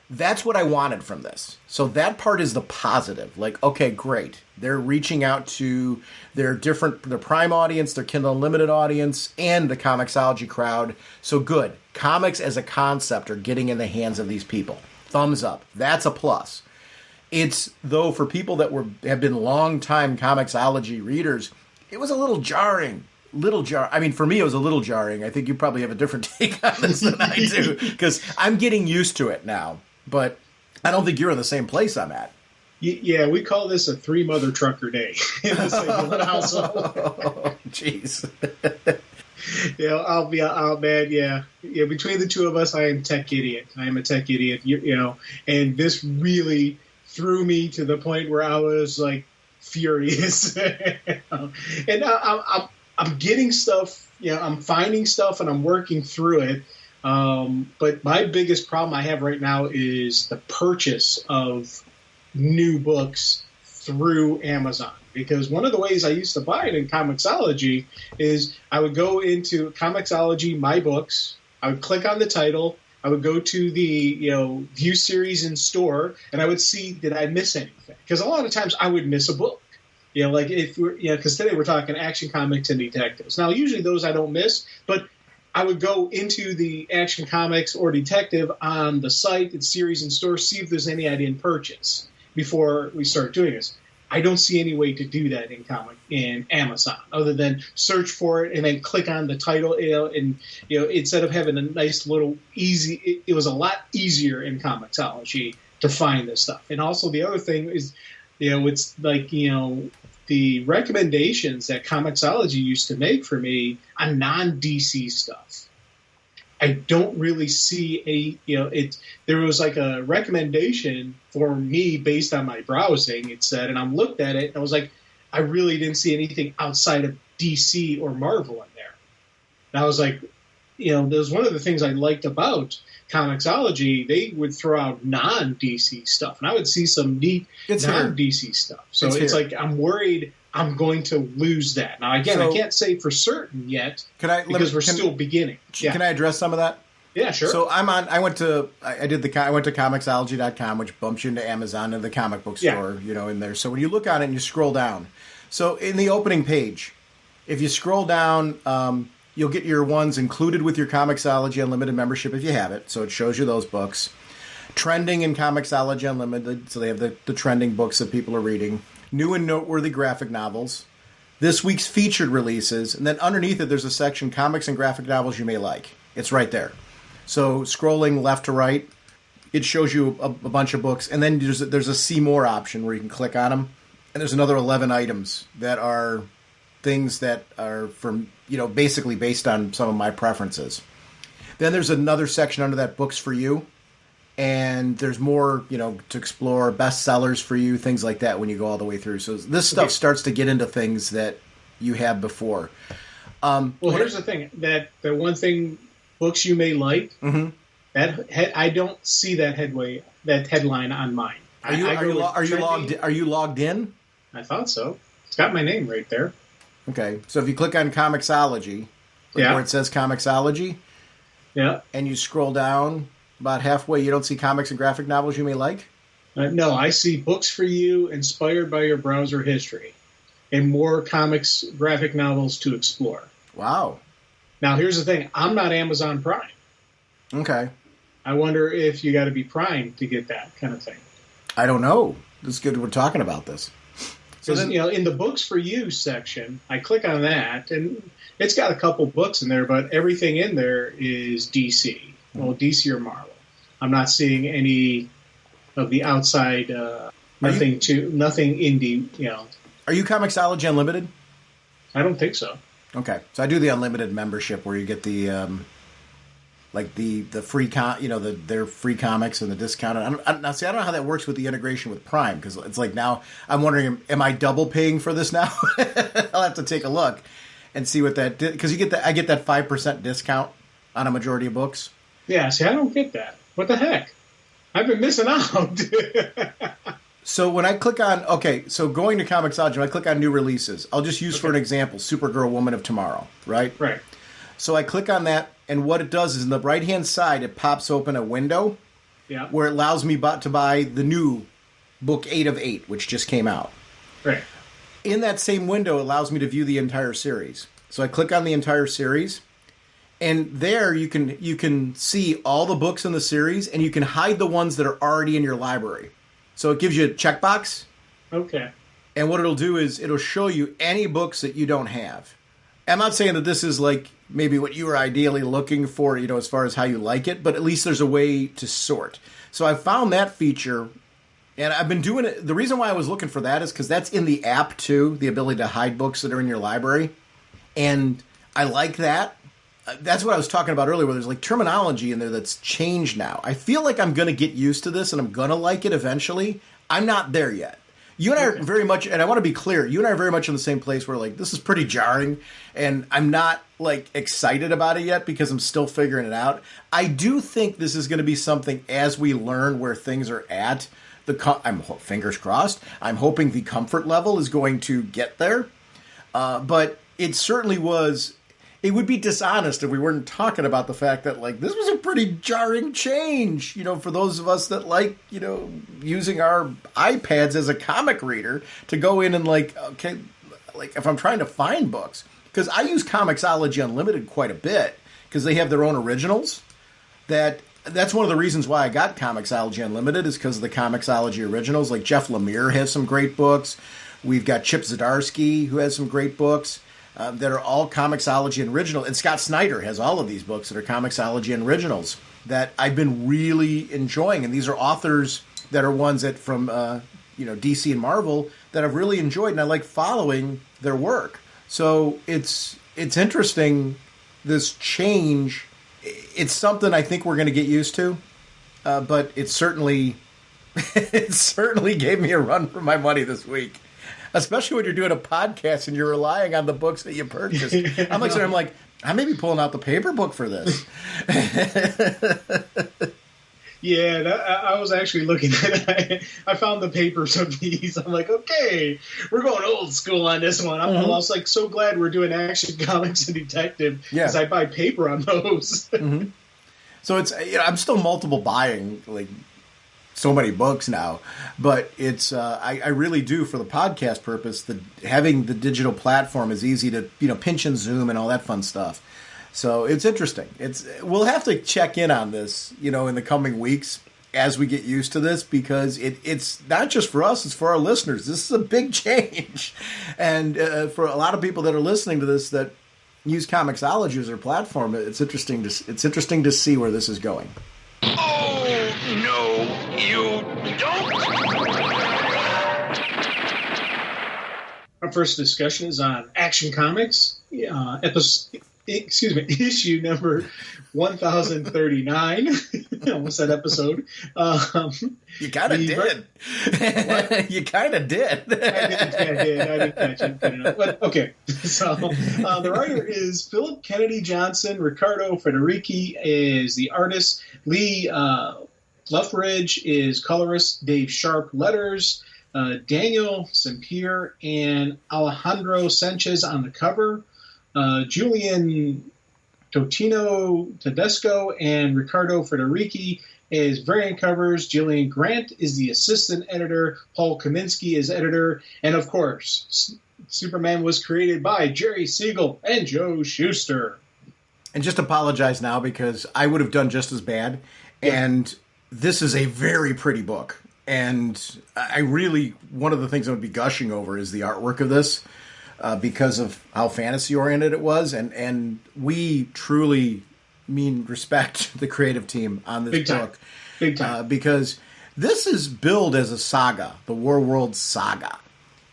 that's what I wanted from this. So that part is the positive. Like, okay, great. They're reaching out to their Prime audience, their Kindle Unlimited audience, and the Comixology crowd. So good. Comics as a concept are getting in the hands of these people. Thumbs up. That's a plus. It's, though, for people that have been long-time Comixology readers, it was a little jarring. I mean, for me, it was a little jarring. I think you probably have a different take on this than I do, because I'm getting used to it now. But I don't think you're in the same place I'm at. Yeah, we call this a 3-mother trucker day in the same household. Jeez. I'll be out, man. Yeah. Between the two of us, I am tech idiot. I am a tech idiot. And this really threw me to the point where I was like furious. And I'm getting stuff. I'm finding stuff and I'm working through it. But my biggest problem I have right now is the purchase of new books through Amazon. Because one of the ways I used to buy it in Comixology is I would go into Comixology, My Books, I would click on the title, I would go to the view series in store, and I would see, did I miss anything? Because a lot of times I would miss a book. Like if we're, because today we're talking Action Comics and Detectives. Now, usually those I don't miss, but I would go into the Action Comics or Detective on the site, the series in store, see if there's any I didn't purchase before we start doing this. I don't see any way to do that in Amazon other than search for it and then click on the title. Instead of having a nice little easy, it was a lot easier in Comixology to find this stuff. And also the other thing is, it's like the recommendations that Comixology used to make for me on non-DC stuff. I don't really see there was like a recommendation for me based on my browsing, it said, and I looked at it and I was like, I really didn't see anything outside of DC or Marvel in there. And I was like, there's one of the things I liked about Comixology, they would throw out non-DC stuff, and I would see some neat non-DC stuff. So it's like I'm worried I'm going to lose that. Now, again, I can't say for certain yet because we're still beginning. Yeah. Can I address some of that? Yeah, sure. So I went to Comixology.com, which bumps you into Amazon and the comic book store, in there. So when you look on it and you scroll down, so in the opening page, if you scroll down, you'll get your ones included with your Comixology Unlimited membership if you have it. So it shows you those books. Trending in Comixology Unlimited, so they have the trending books that people are reading. New and noteworthy graphic novels. This week's featured releases. And then underneath it, there's a section, Comics and Graphic Novels You May Like. It's right there. So scrolling left to right, it shows you a bunch of books. And then there's a See More option where you can click on them. And there's another 11 items that are things that are from, basically based on some of my preferences. Then there's another section under that, Books for You. And there's more, to explore, bestsellers for you, things like that when you go all the way through. So this stuff starts to get into things that you had before. Here's the thing. That the one thing, Books You May Like, that I don't see that headline on mine. Are you logged in? I thought so. It's got my name right there. Okay. So if you click on Comixology, where it says Comixology, and you scroll down about halfway, you don't see Comics and Graphic Novels You May Like? No, I see Books for You inspired by your browser history and more comics, graphic novels to explore. Wow. Now, here's the thing. I'm not Amazon Prime. Okay. I wonder if you got to be Prime to get that kind of thing. I don't know. It's good we're talking about this. So then, in the Books for You section, I click on that, and it's got a couple books in there, but everything in there is DC. well, DC or Marvel. I'm not seeing any of the outside nothing indie. Are you Comixology Unlimited? I don't think so. Okay, so I do the unlimited membership where you get the the free their free comics and the discount. I don't know how that works with the integration with Prime, because it's like now I'm wondering, am I double paying for this now? I'll have to take a look and see what that did, because I get that 5% discount on a majority of books. Yeah, see, I don't get that. What the heck? I've been missing out. So when I click on, so going to Comixology, when I click on new releases, I'll just use for an example, Supergirl Woman of Tomorrow, right? Right. So I click on that, and what it does is in the right-hand side, it pops open a window where it allows me to buy the new book 8 of 8, which just came out. Right. In that same window, it allows me to view the entire series. So I click on the entire series, and there you can see all the books in the series, and you can hide the ones that are already in your library. So it gives you a checkbox. Okay. And what it'll do is it'll show you any books that you don't have. I'm not saying that this is like maybe what you were ideally looking for, as far as how you like it, but at least there's a way to sort. So I found that feature, and I've been doing it. The reason why I was looking for that is because that's in the app too, the ability to hide books that are in your library. And I like that. That's what I was talking about earlier, where there's like terminology in there that's changed now. I feel like I'm going to get used to this and I'm going to like it eventually. I'm not there yet. You and I are very much, and I want to be clear, you and I are very much in the same place where like this is pretty jarring, and I'm not like excited about it yet because I'm still figuring it out. I do think this is going to be something as we learn where things are at. I'm fingers crossed. I'm hoping the comfort level is going to get there, but it certainly was. It would be dishonest if we weren't talking about the fact that, like, this was a pretty jarring change, for those of us that like, using our iPads as a comic reader to go in and, like, if I'm trying to find books. Because I use Comixology Unlimited quite a bit because they have their own originals. That's one of the reasons why I got Comixology Unlimited is because of the Comixology originals. Like, Jeff Lemire has some great books. We've got Chip Zdarsky, who has some great books. That are all Comixology original, and Scott Snyder has all of these books that are Comixology originals that I've been really enjoying, and these are authors that are ones that from DC and Marvel that I've really enjoyed, and I like following their work. So it's interesting, this change. It's something I think we're going to get used to, but it certainly gave me a run for my money this week. Especially when you're doing a podcast and you're relying on the books that you purchased. I'm like, I may be pulling out the paper book for this. Yeah, I was actually looking at it. I found the papers of these. I'm like, okay, we're going old school on this one. I was like so glad we're doing Action Comics and Detective because I buy paper on those. Mm-hmm. So it's I'm still multiple buying, like, so many books now, but it's I really do, for the podcast purpose, having the digital platform is easy to pinch and zoom and all that fun stuff. So it's interesting. We'll have to check in on this in the coming weeks as we get used to this, because it's not just for us, it's for our listeners. This is a big change, and for a lot of people that are listening to this that use Comixology as their platform, it's interesting to see where this is going. Oh, no, you don't! Our first discussion is on Action Comics, issue number 1039. Almost that episode. You kind of did. You kind of did. I didn't catch it good enough. But, okay, so the writer is Philip Kennedy Johnson. Ricardo Federici is the artist. Lee Luffridge is colorist. Dave Sharp letters. Daniel Sempier and Alejandro Sanchez on the cover. Julian Totino Tedesco and Ricardo Federici is variant covers. Jillian Grant is the assistant editor. Paul Kaminsky is editor. And, of course, Superman was created by Jerry Siegel and Joe Shuster. And just apologize now because I would have done just as bad. Yeah. And this is a very pretty book. And one of the things I would be gushing over is the artwork of this. Because of how fantasy-oriented it was. And we truly mean respect the creative team on this Big time. book. Big time. Because this is billed as a saga, the War-World saga.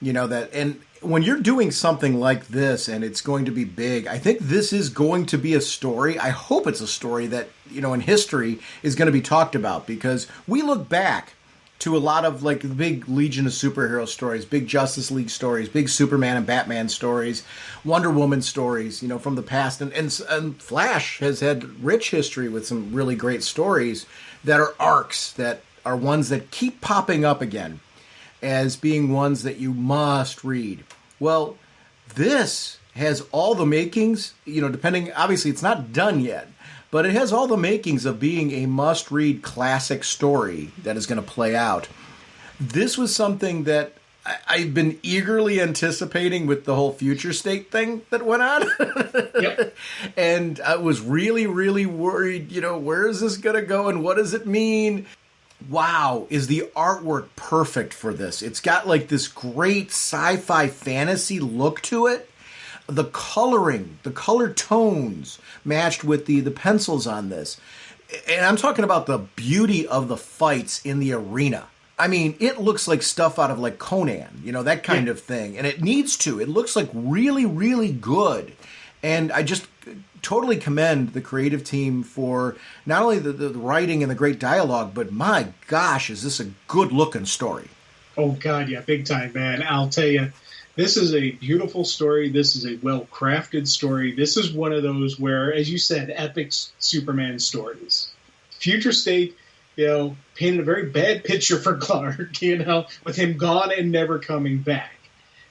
And when you're doing something like this and it's going to be big, I think this is going to be a story. I hope it's a story that, in history is going to be talked about, because we look back to a lot of like the big Legion of Superhero stories, big Justice League stories, big Superman and Batman stories, Wonder Woman stories, from the past. And Flash has had rich history with some really great stories that are arcs, that are ones that keep popping up again as being ones that you must read. Well, this has all the makings, depending, obviously it's not done yet, but it has all the makings of being a must-read classic story that is going to play out. This was something that I've been eagerly anticipating with the whole future state thing that went on. Yep. And I was really, really worried, where is this going to go and what does it mean? Wow, is the artwork perfect for this? It's got like this great sci-fi fantasy look to it. The coloring, the color tones matched with the pencils on this. And I'm talking about the beauty of the fights in the arena. I mean, it looks like stuff out of like Conan, that kind of thing. And it needs to. It looks like really, really good. And I just totally commend the creative team for not only the writing and the great dialogue, but my gosh, is this a good-looking story. Oh, God, yeah, big time, man. I'll tell you, this is a beautiful story. This is a well-crafted story. This is one of those where, as you said, epic Superman stories. Future State, painted a very bad picture for Clark, with him gone and never coming back.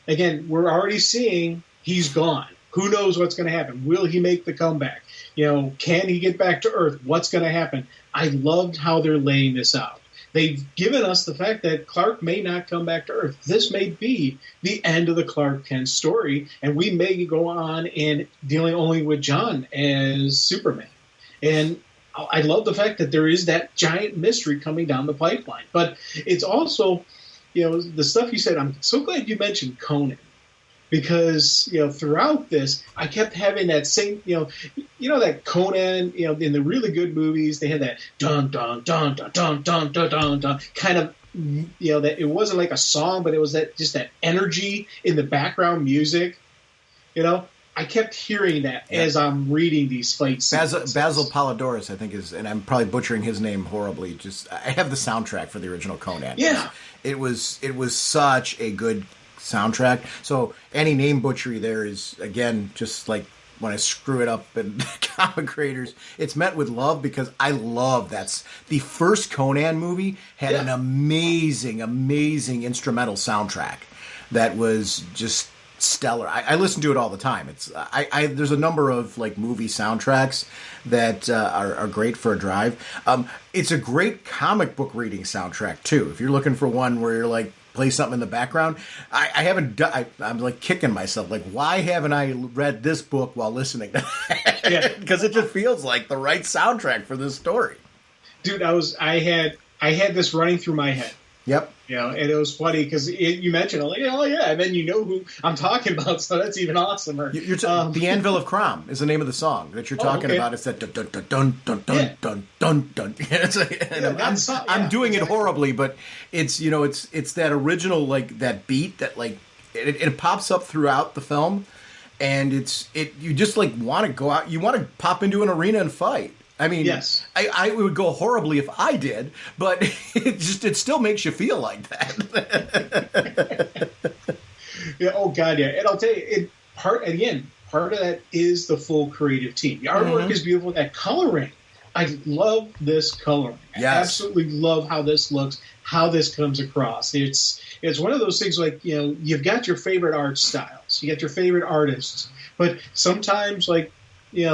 Again, we're already seeing he's gone. Who knows what's going to happen? Will he make the comeback? Can he get back to Earth? What's going to happen? I loved how they're laying this out. They've given us the fact that Clark may not come back to Earth. This may be the end of the Clark Kent story, and we may go on and dealing only with John as Superman. And I love the fact that there is that giant mystery coming down the pipeline. But it's also, the stuff you said, I'm so glad you mentioned Conan. Because, throughout this, I kept having that same, that Conan, in the really good movies, they had that dun, dun, dun, dun, dun, dun, dun, dun, dun, kind of, that it wasn't like a song, but it was that energy in the background music, I kept hearing that as I'm reading these fight scenes. Basil Polidoris, I think, is, and I'm probably butchering his name horribly. I have the soundtrack for the original Conan. Yeah. It was such a good soundtrack. So any name butchery there is, again, just like when I screw it up in comic creators, it's met with love, because I love that's the first Conan movie had an amazing instrumental soundtrack that was just stellar. I listen to it all the time. There's a number of like movie soundtracks that are great for a drive. It's a great comic book reading soundtrack too. If you're looking for one where you're like, play something in the background. I haven't done. I'm like kicking myself. Like, why haven't I read this book while listening? Because it just feels like the right soundtrack for this story. Dude, I had this running through my head. Yep. And it was funny because you mentioned it, like, oh yeah, and then you know who I'm talking about, so that's even awesomer. The Anvil of Crom is the name of the song that you're talking about. It's that dun dun dun dun dun dun dun dun. I'm doing it horribly, but it's it's that original, like that beat that like it pops up throughout the film, and you just like want to go out, you want to pop into an arena and fight. I mean, yes. I would go horribly if I did, but it still makes you feel like that. Yeah. Oh God, yeah. And I'll tell you, part of that is the full creative team. The artwork is beautiful. That coloring, I love this coloring. Yes. I absolutely love how this looks, how this comes across. It's one of those things like, you've got your favorite art styles, you got your favorite artists, but sometimes like,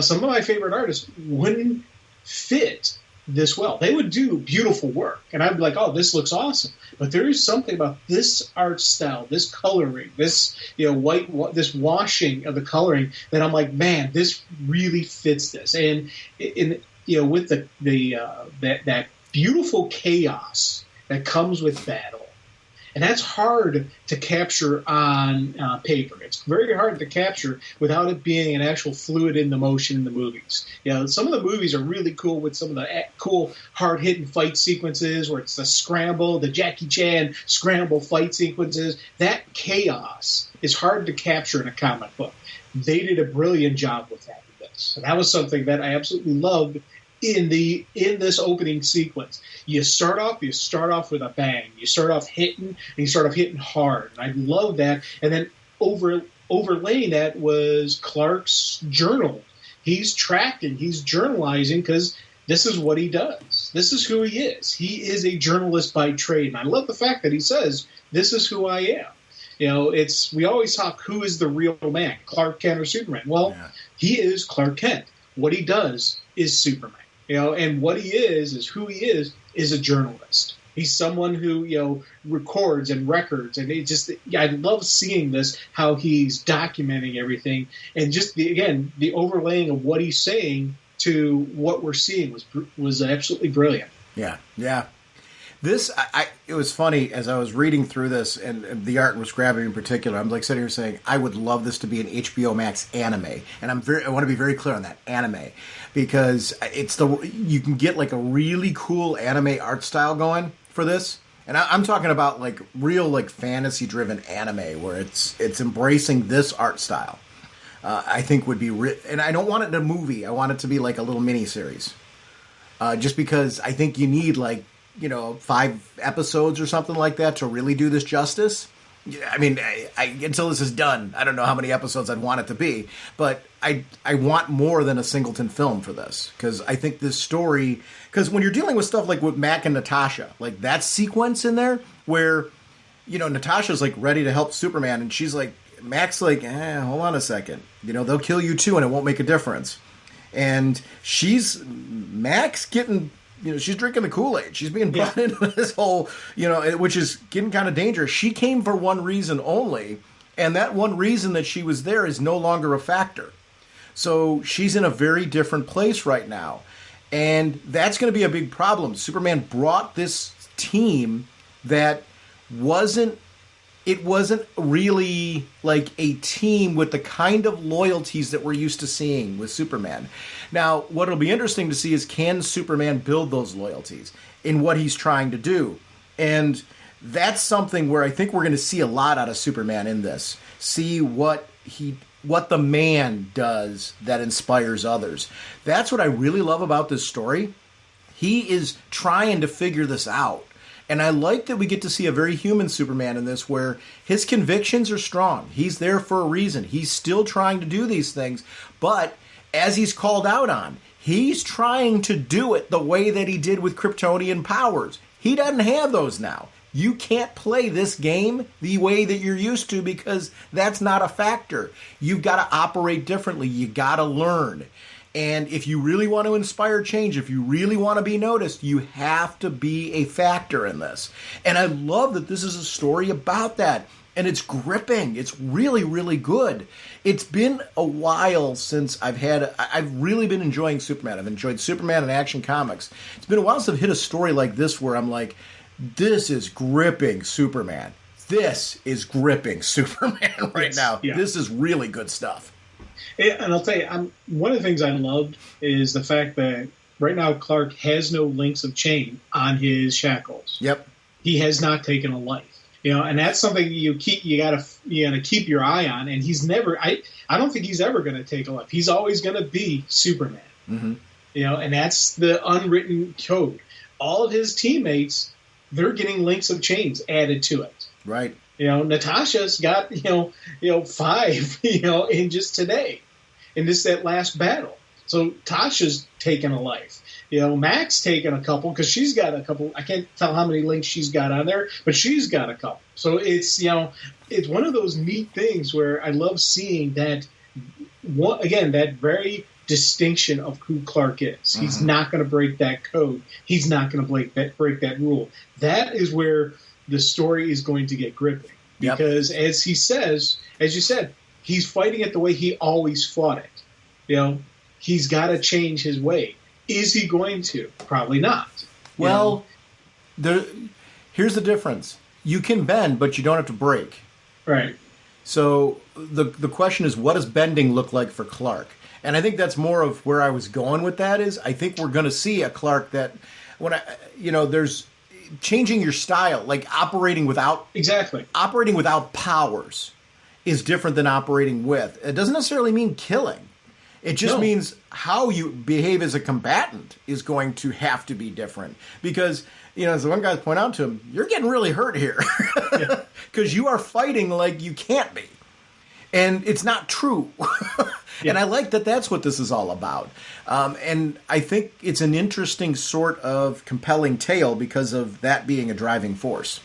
some of my favorite artists wouldn't fit this well. They would do beautiful work, and I'd be like, oh, this looks awesome. But there is something about this art style, this coloring, this this washing of the coloring that I'm like, man, this really fits this. And with that beautiful chaos that comes with battle, And that's hard to capture on paper. It's very hard to capture without it being an actual fluid in the motion in the movies. Some of the movies are really cool with some of the cool, hard-hitting fight sequences where it's the scramble, the Jackie Chan scramble fight sequences. That chaos is hard to capture in a comic book. They did a brilliant job with that in this. And that was something that I absolutely loved in this opening sequence. You start off with a bang. You start off hitting, and you start off hitting hard. And I love that. And then overlaying that was Clark's journal. He's tracking, he's journalizing because this is what he does. This is who he is. He is a journalist by trade. And I love the fact that he says, this is who I am. We always talk, who is the real man, Clark Kent or Superman? Well, He is Clark Kent. What he does is Superman. And what he is who he is a journalist. He's someone who, records and records. And I love seeing this, how he's documenting everything. And just, the overlaying of what he's saying to what we're seeing was absolutely brilliant. Yeah. This, it was funny as I was reading through this, and the art was grabbing me in particular. I'm like sitting here saying, I would love this to be an HBO Max anime, and I want to be very clear on that, anime, because you can get like a really cool anime art style going for this, and I'm talking about like real like fantasy driven anime where it's embracing this art style. I think would be, and I don't want it in a movie. I want it to be like a little mini series, just because I think you need like 5 episodes or something like that to really do this justice. I mean, until this is done, I don't know how many episodes I'd want it to be, but I want more than a singleton film for this, because I think this story, because when you're dealing with stuff like with Mac and Natasha, like that sequence in there where, Natasha's like ready to help Superman, and she's like, Mac's like, hold on a second, they'll kill you too, and it won't make a difference. And Mac's getting, she's drinking the Kool-Aid. She's being brought into this whole, which is getting kind of dangerous. She came for one reason only, and that one reason that she was there is no longer a factor. So she's in a very different place right now. And that's going to be a big problem. Superman brought this team that wasn't really like a team with the kind of loyalties that we're used to seeing with Superman. Now, what'll be interesting to see is, can Superman build those loyalties in what he's trying to do? And that's something where I think we're going to see a lot out of Superman in this. See what the man does that inspires others. That's what I really love about this story. He is trying to figure this out. And I like that we get to see a very human Superman in this, where his convictions are strong. He's there for a reason. He's still trying to do these things. But as he's called out on, he's trying to do it the way that he did with Kryptonian powers. He doesn't have those now. You can't play this game the way that you're used to, because that's not a factor. You've got to operate differently. You got to learn. And if you really want to inspire change, if you really want to be noticed, you have to be a factor in this. And I love that this is a story about that. And it's gripping. It's really, really good. It's been a while since I've really been enjoying Superman. I've enjoyed Superman and Action Comics. It's been a while since I've hit a story like this where I'm like, this is gripping Superman. This is gripping Superman right now. Yeah. This is really good stuff. And I'll tell you, one of the things I loved is the fact that right now Clark has no links of chain on his shackles. Yep. He has not taken a life. And that's something you gotta keep your eye on. And he's never, I don't think he's ever going to take a life. He's always going to be Superman. Mm-hmm. And that's the unwritten code. All of his teammates, they're getting links of chains added to it. Right. Natasha's got 5 in just today, in that last battle. So Tasha's taken a life. Mac's taken a couple, because she's got a couple. I can't tell how many links she's got on there, but she's got a couple. So it's it's one of those neat things where I love seeing that. That very distinction of who Clark is. Mm-hmm. He's not going to break that code. He's not going to break that rule. That is where the story is going to get gripping, because as he says, as you said, he's fighting it the way he always fought it. He's got to change his way. Is he going to? Probably not. Well, here's the difference. You can bend, but you don't have to break. Right. So the question is, what does bending look like for Clark? And I think that's more of where I was going with that is I think we're going to see a Clark that there's changing your style, like operating without powers is different than operating with. It doesn't necessarily mean killing. It just means how you behave as a combatant is going to have to be different. Because, as the one guy point out to him, you're getting really hurt here. Because you are fighting like you can't be. And it's not true. And I like that that's what this is all about. And I think it's an interesting sort of compelling tale because of that being a driving force.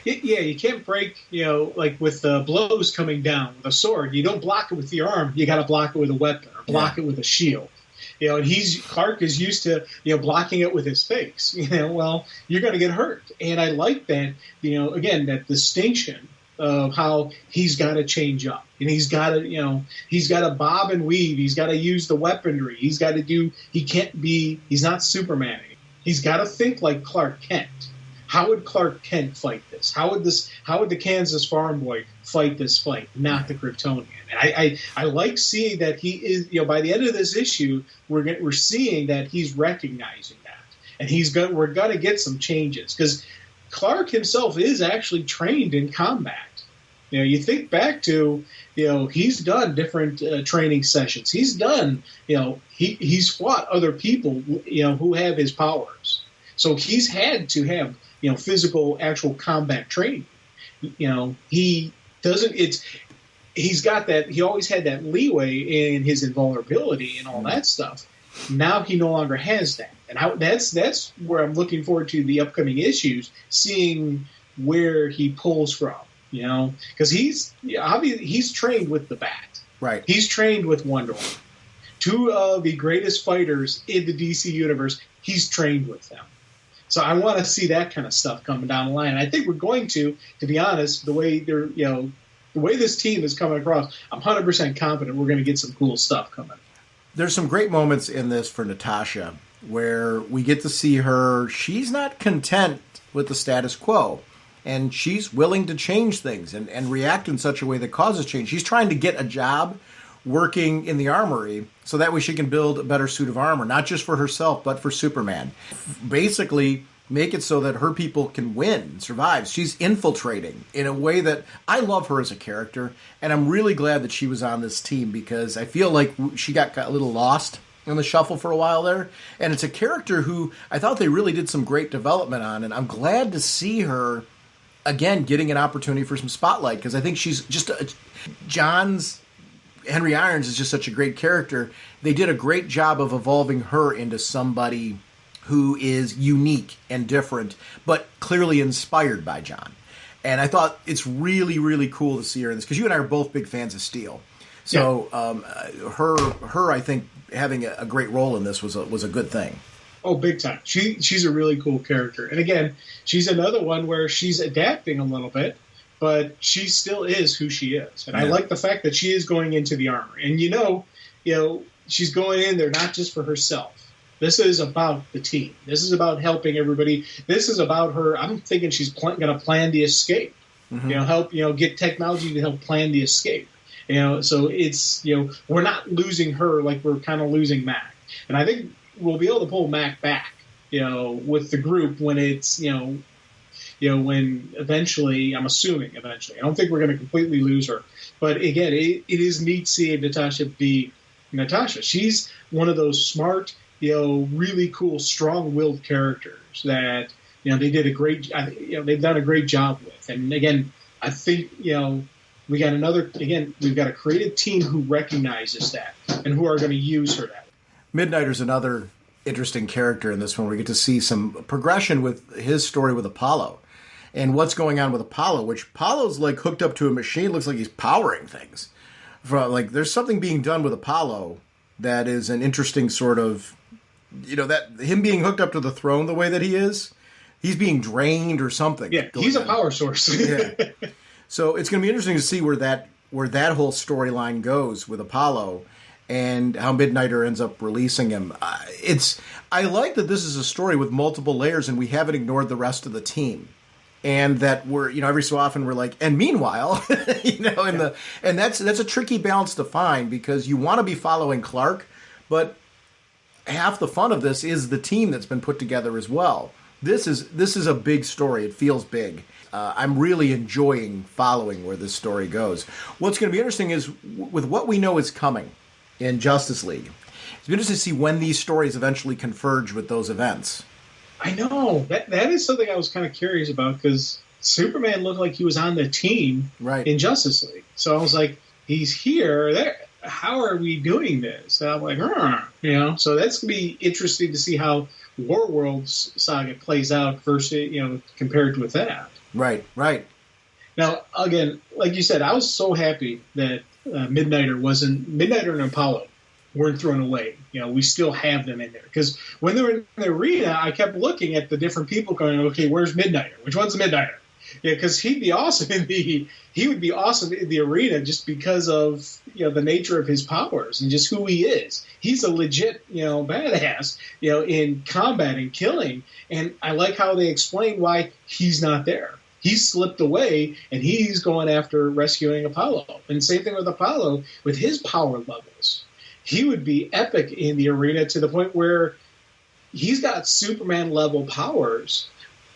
You can't break, like with blows coming down with a sword. You don't block it with your arm. You got to block it with a weapon or block it with a shield. And Clark is used to, blocking it with his face. Well, you're going to get hurt. And I like that, again, that distinction of how he's got to change up. And he's got to bob and weave. He's got to use the weaponry. He's not Superman. He's got to think like Clark Kent. How would Clark Kent fight this? How would the Kansas farm boy fight this fight, not the Kryptonian? And I like seeing that he is, by the end of this issue, we're seeing that he's recognizing that. And we're going to get some changes because Clark himself is actually trained in combat. You think back to, he's done different training sessions. He's done, he's fought other people, who have his powers. So he's had to have, physical, actual combat training. He doesn't, he's got that, he always had that leeway in his invulnerability and all that stuff. Now he no longer has that. And that's where I'm looking forward to the upcoming issues, seeing where he pulls from, because he's trained with the Bat. Right. He's trained with Wonder Woman. Two of the greatest fighters in the DC universe, he's trained with them. So I want to see that kind of stuff coming down the line. And I think we're going to be honest, the way the way this team is coming across, I'm 100% confident we're going to get some cool stuff coming. There's some great moments in this for Natasha where we get to see her. She's not content with the status quo, and she's willing to change things and react in such a way that causes change. She's trying to get a job working in the armory so that way she can build a better suit of armor, not just for herself, but for Superman. Basically, make it so that her people can win and survive. She's infiltrating in a way that I love her as a character, and I'm really glad that she was on this team because I feel like she got a little lost in the shuffle for a while there. And it's a character who I thought they really did some great development on, and I'm glad to see her, again, getting an opportunity for some spotlight because I think she's just Henry Irons is just such a great character. They did a great job of evolving her into somebody who is unique and different, but clearly inspired by John. And I thought it's really, really cool to see her in this because you and I are both big fans of Steel. So her, I think, having a great role in this was a good thing. Oh, big time. She's a really cool character. And again, she's another one where she's adapting a little bit, but she still is who she is. And I like the fact that she is going into the armor. And she's going in there not just for herself. This is about the team. This is about helping everybody. This is about her. I'm thinking she's going to plan the escape. Mm-hmm. Help get technology to help plan the escape. So it's we're not losing her like we're kind of losing Mac. And I think we'll be able to pull Mac back. With the group when it's when eventually, I'm assuming eventually. I don't think we're going to completely lose her. But again, it is neat seeing Natasha be Natasha. She's one of those smart, really cool, strong-willed characters that, they did they've done a great job with. And again, I think, we've got a creative team who recognizes that and who are going to use her that way. Midnighter's another interesting character in this one. We get to see some progression with his story with Apollo and what's going on with Apollo, which Apollo's like hooked up to a machine, looks like he's powering things. There's something being done with Apollo that is an interesting sort of, that him being hooked up to the throne the way that he is, he's being drained or something. Yeah, he's a power source. Yeah. So it's going to be interesting to see where that whole storyline goes with Apollo and how Midnighter ends up releasing him. I like that this is a story with multiple layers and we haven't ignored the rest of the team. and that we're, every so often we're like, and meanwhile, and that's a tricky balance to find, because you want to be following Clark, but half the fun of this is the team that's been put together as well. This is a big story. It feels big. I'm really enjoying following where this story goes. What's going to be interesting is with what we know is coming in Justice League. It's interesting to see when these stories eventually converge with those events. I know. That is something I was kind of curious about, because Superman looked like he was on the team in Justice League. So I was like, he's here. There. How are we doing this? And I'm like, So that's going to be interesting to see how Warworld's saga plays out versus, compared with that. Right. Now, again, like you said, I was so happy that Midnighter and Apollo weren't thrown away. We still have them in there, because when they were in the arena, I kept looking at the different people going, okay, where's Midnighter? Which one's Midnighter? Yeah, because he'd be awesome he would be awesome in the arena just because of the nature of his powers and just who he is. He's a legit badass in combat and killing, and I like how they explain why he's not there. He's slipped away and he's going after rescuing Apollo. And same thing with Apollo with his power levels. He would be epic in the arena to the point where he's got Superman level powers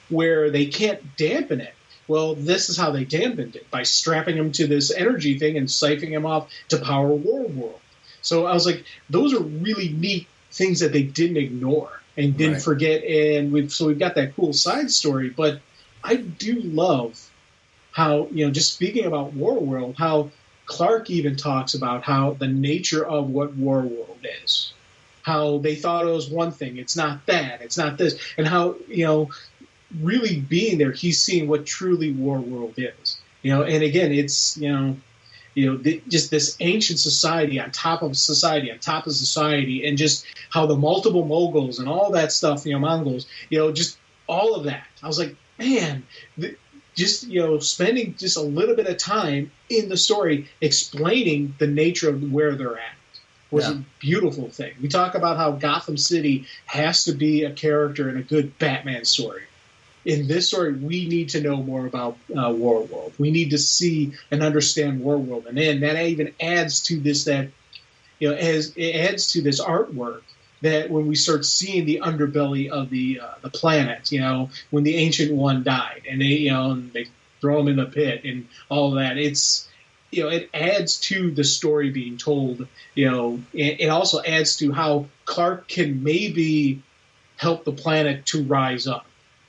where they can't dampen it. Well, this is how they dampened it, by strapping him to this energy thing and siphoning him off to power Warworld. So I was like, those are really neat things that they didn't ignore and didn't forget. And we've got that cool side story. But I do love how, just speaking about Warworld, how Clark even talks about how the nature of what Warworld is. How they thought it was one thing. It's not that. It's not this. And how, really being there, he's seeing what truly Warworld is. And again, it's, just this ancient society on top of society, and just how the multiple moguls and all that stuff, Mongols, just all of that. I was like, man, spending just a little bit of time in the story explaining the nature of where they're at was a beautiful thing. We talk about how Gotham City has to be a character in a good Batman story. In this story, we need to know more about Warworld. We need to see and understand Warworld, and then that even adds to this. It adds to this artwork that when we start seeing the underbelly of the planet, when the Ancient One died, and they throw him in the pit and all that, it's it adds to the story being told. It also adds to how Clark can maybe help the planet to rise up.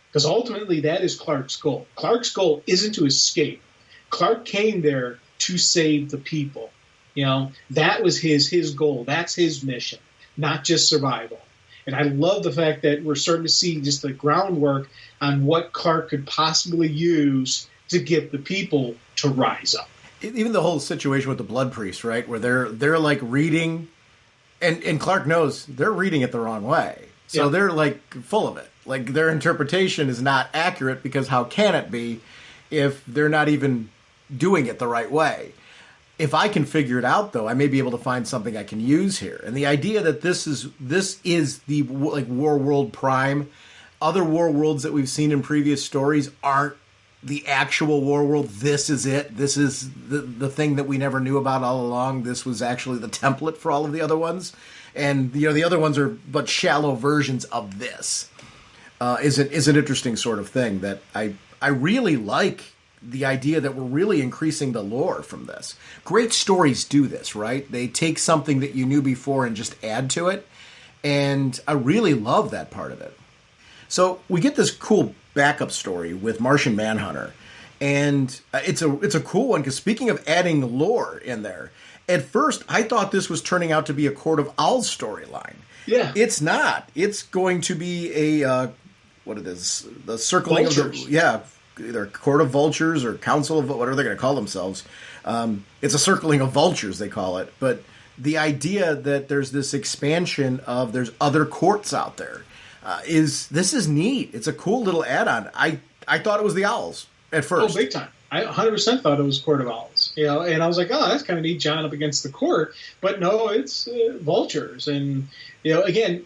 Because ultimately, that is Clark's goal. Clark's goal isn't to escape. Clark came there to save the people. That was his goal. That's his mission, not just survival. And I love the fact that we're starting to see just the groundwork on what Clark could possibly use to get the people to rise up. Even the whole situation with the Blood Priest, right, where they're like reading, and Clark knows they're reading it the wrong way. So they're like full of it. Like their interpretation is not accurate, because how can it be if they're not even doing it the right way? If I can figure it out, though, I may be able to find something I can use here. And the idea that this is the Warworld Prime. Other Warworlds that we've seen in previous stories aren't the actual Warworld. This is it. This is the thing that we never knew about all along. This was actually the template for all of the other ones. And the other ones are but shallow versions of this. Is an interesting sort of thing that I really like. The idea that we're really increasing the lore from this. Great stories do this, right? They take something that you knew before and just add to it. And I really love that part of it. So we get this cool backup story with Martian Manhunter. And it's a cool one, because speaking of adding lore in there, at first I thought this was turning out to be a Court of Owls storyline. Yeah. It's not. It's going to be what it is, the circling Vultures. of the, either Court of Vultures or Council of whatever they're going to call themselves. It's a circling of vultures, they call it. But the idea that there's this expansion of there's other courts out there this is neat. It's a cool little add-on. I thought it was the Owls at first. Oh, big time. I 100% thought it was Court of Owls. And I was like, oh, that's kind of neat, John up against the court. But no, it's vultures. And, again,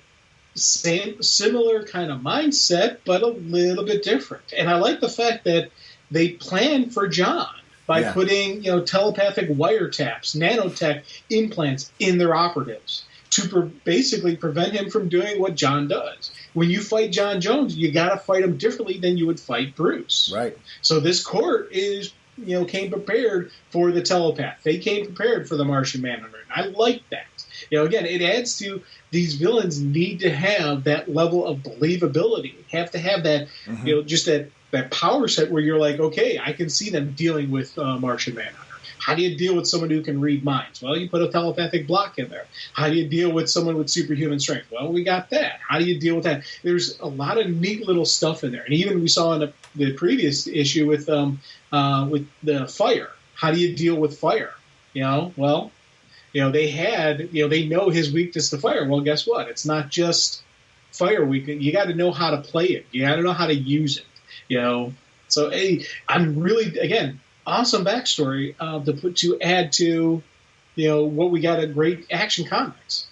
similar kind of mindset, but a little bit different. And I like the fact that they planned for John by putting, telepathic wiretaps, nanotech implants in their operatives to basically prevent him from doing what John does. When you fight John Jones, you got to fight him differently than you would fight Bruce. Right. So this court came prepared for the telepath. They came prepared for the Martian Manhunter. And I like that. Again, it adds to these villains need to have that level of believability. Have to have that, just that power set where you're like, okay, I can see them dealing with Martian Manhunter. How do you deal with someone who can read minds? Well, you put a telepathic block in there. How do you deal with someone with superhuman strength? Well, we got that. How do you deal with that? There's a lot of neat little stuff in there. And even we saw in the previous issue with the fire. How do you deal with fire? They had, they know his weakness to fire. Well, guess what? It's not just fire weakness. You got to know how to play it. You got to know how to use it. So, I'm really, again, awesome backstory to add to, what we got at Great Action Comics.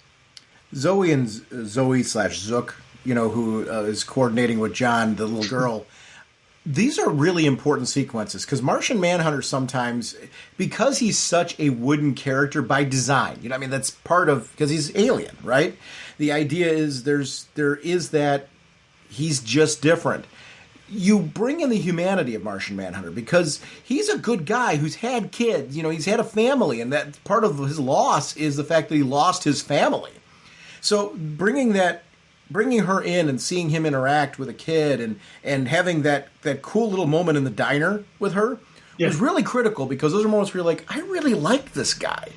Zoe/Zook, who is coordinating with John, the little girl. These are really important sequences because Martian Manhunter sometimes, because he's such a wooden character by design, that's part of, because he's alien, right? The idea is there is that he's just different. You bring in the humanity of Martian Manhunter because he's a good guy who's had kids, he's had a family, and that part of his loss is the fact that he lost his family. So bringing her in and seeing him interact with a kid and having that cool little moment in the diner with her was really critical because those are moments where you're like, I really like this guy.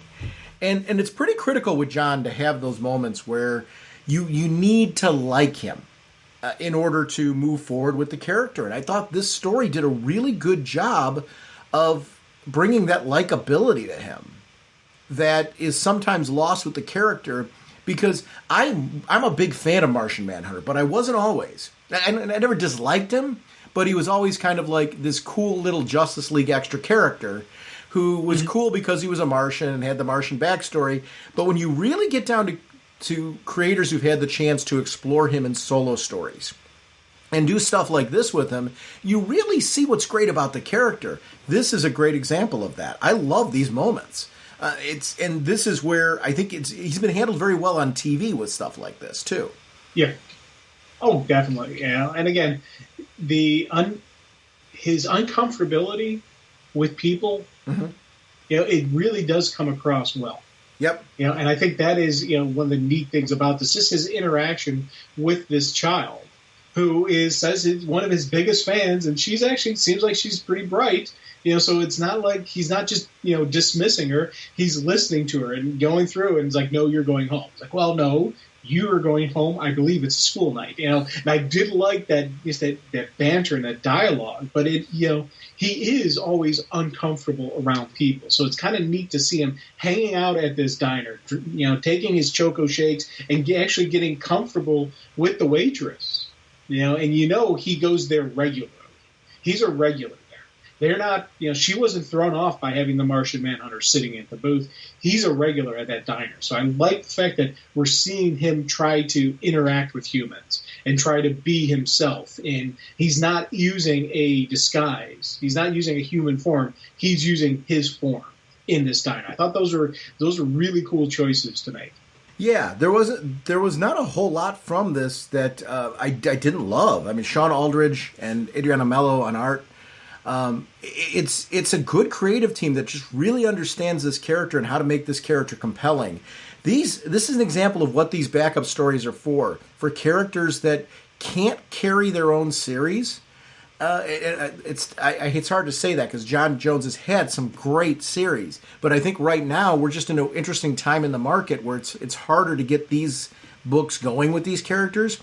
And it's pretty critical with John to have those moments where you need to like him in order to move forward with the character. And I thought this story did a really good job of bringing that likability to him that is sometimes lost with the character. Because I'm a big fan of Martian Manhunter, but I wasn't always. I never disliked him, but he was always kind of like this cool little Justice League extra character who was cool because he was a Martian and had the Martian backstory. But when you really get down to creators who've had the chance to explore him in solo stories and do stuff like this with him, you really see what's great about the character. This is a great example of that. I love these moments. And this is where I think he's been handled very well on TV with stuff like this too. Yeah. Oh, definitely. Yeah. And again, his uncomfortability with people, it really does come across well. Yep. And I think that is, one of the neat things about this. Just his interaction with this child, who says is one of his biggest fans, and she's actually seems like she's pretty bright. So it's not like he's not just, dismissing her. He's listening to her and going through, and it's like, no, you're going home. It's like, well, no, you are going home. I believe it's a school night. And I did like that, just that banter and that dialogue. But he is always uncomfortable around people. So it's kind of neat to see him hanging out at this diner, taking his choco shakes and actually getting comfortable with the waitress. And he goes there regularly. He's a regular. They're not, she wasn't thrown off by having the Martian Manhunter sitting at the booth. He's a regular at that diner. So I like the fact that we're seeing him try to interact with humans and try to be himself. And he's not using a disguise. He's not using a human form. He's using his form in this diner. I thought those are really cool choices to make. Yeah, there was not a whole lot from this that I didn't love. I mean, Sean Aldridge and Adriana Mello on art. It's a good creative team that just really understands this character and how to make this character compelling. This is an example of what these backup stories are for characters that can't carry their own series. It's hard to say that because John Jones has had some great series, but I think right now we're just in an interesting time in the market where it's harder to get these books going with these characters,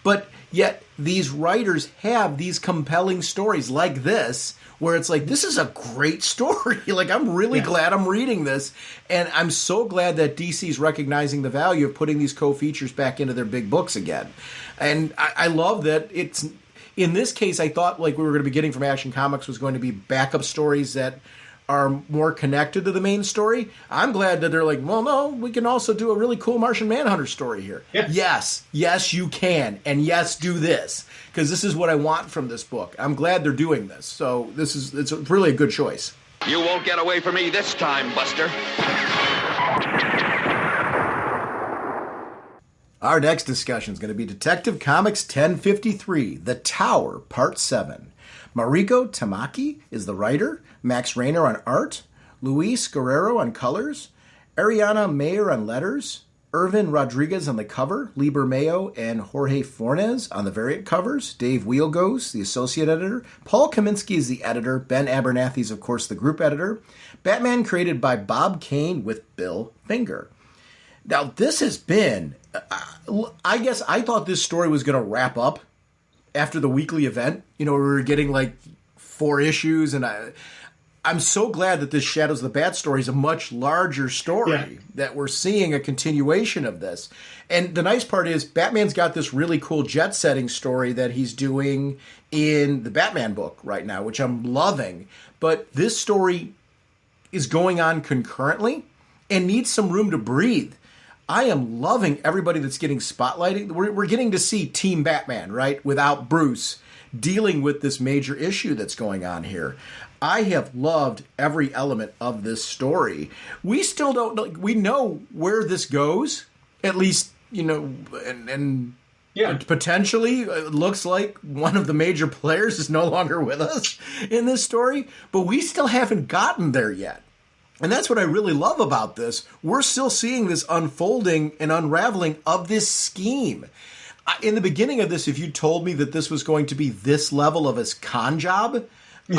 but yet these writers have these compelling stories like this where it's like, this is a great story. Like, I'm really glad I'm reading this. And I'm so glad that DC's recognizing the value of putting these co-features back into their big books again. And I love that it's, in this case, I thought like we were going to be getting from Action Comics was going to be backup stories that are more connected to the main story. I'm glad that they're like, well, no, we can also do a really cool Martian Manhunter story here. Yeah. Yes, you can. And yes, do this. Because this is what I want from this book. I'm glad they're doing this. So it's really a good choice. You won't get away from me this time, Buster. Our next discussion is going to be Detective Comics 1053, The Tower, Part 7. Mariko Tamaki is the writer, Max Rayner on art, Luis Guerrero on colors, Ariana Mayer on letters, Irvin Rodriguez on the cover, Liber Mayo and Jorge Fornes on the variant covers, Dave Wielgos, the associate editor, Paul Kaminsky is the editor, Ben Abernathy is, of course, the group editor. Batman created by Bob Kane with Bill Finger. Now, this has been... I guess I thought this story was going to wrap up after the weekly event. We were getting like 4 issues, and I'm so glad that this Shadows of the Bat story is a much larger story, that we're seeing a continuation of this. And the nice part is Batman's got this really cool jet-setting story that he's doing in the Batman book right now, which I'm loving. But this story is going on concurrently and needs some room to breathe. I am loving everybody that's getting spotlighted. We're getting to see Team Batman, right, without Bruce, dealing with this major issue that's going on here. I have loved every element of this story. We still don't know. We know where this goes, at least, and potentially it looks like one of the major players is no longer with us in this story, but we still haven't gotten there yet. And that's what I really love about this. We're still seeing this unfolding and unraveling of this scheme. In the beginning of this, if you told me that this was going to be this level of a con job,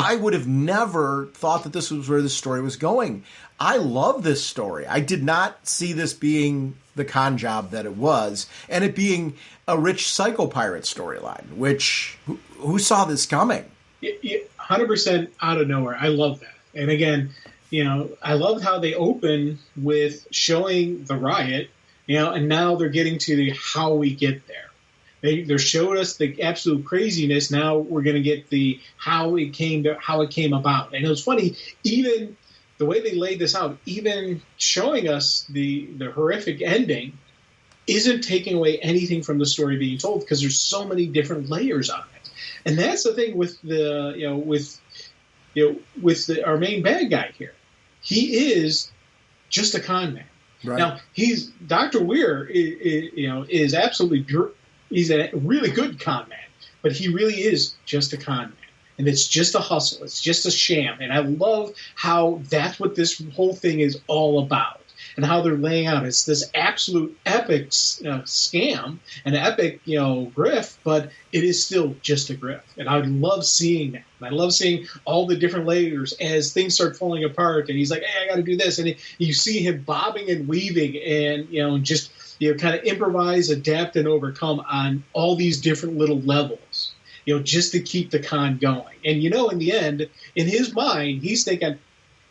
I would have never thought that this was where this story was going. I love this story. I did not see this being the con job that it was, and it being a rich psycho pirate storyline, which, who saw this coming? 100% out of nowhere. I love that. And again... I loved how they open with showing the riot, and now they're getting to the how we get there. They're showing us the absolute craziness. Now we're going to get the how it came about. And it was funny, even the way they laid this out, even showing us the horrific ending, isn't taking away anything from the story being told, because there's so many different layers on it. And that's the thing with our main bad guy here. He is just a con man. Right. Now, Dr. Weir is absolutely, he's a really good con man, but he really is just a con man. And it's just a hustle. It's just a sham. And I love how that's what this whole thing is all about. And how they're laying out. It's this absolute epic scam, an epic, grift, but it is still just a grift. And I love seeing that. And I love seeing all the different layers as things start falling apart. And he's like, hey, I got to do this. And you see him bobbing and weaving and, just kind of improvise, adapt, and overcome on all these different little levels, just to keep the con going. And, in the end, in his mind, he's thinking,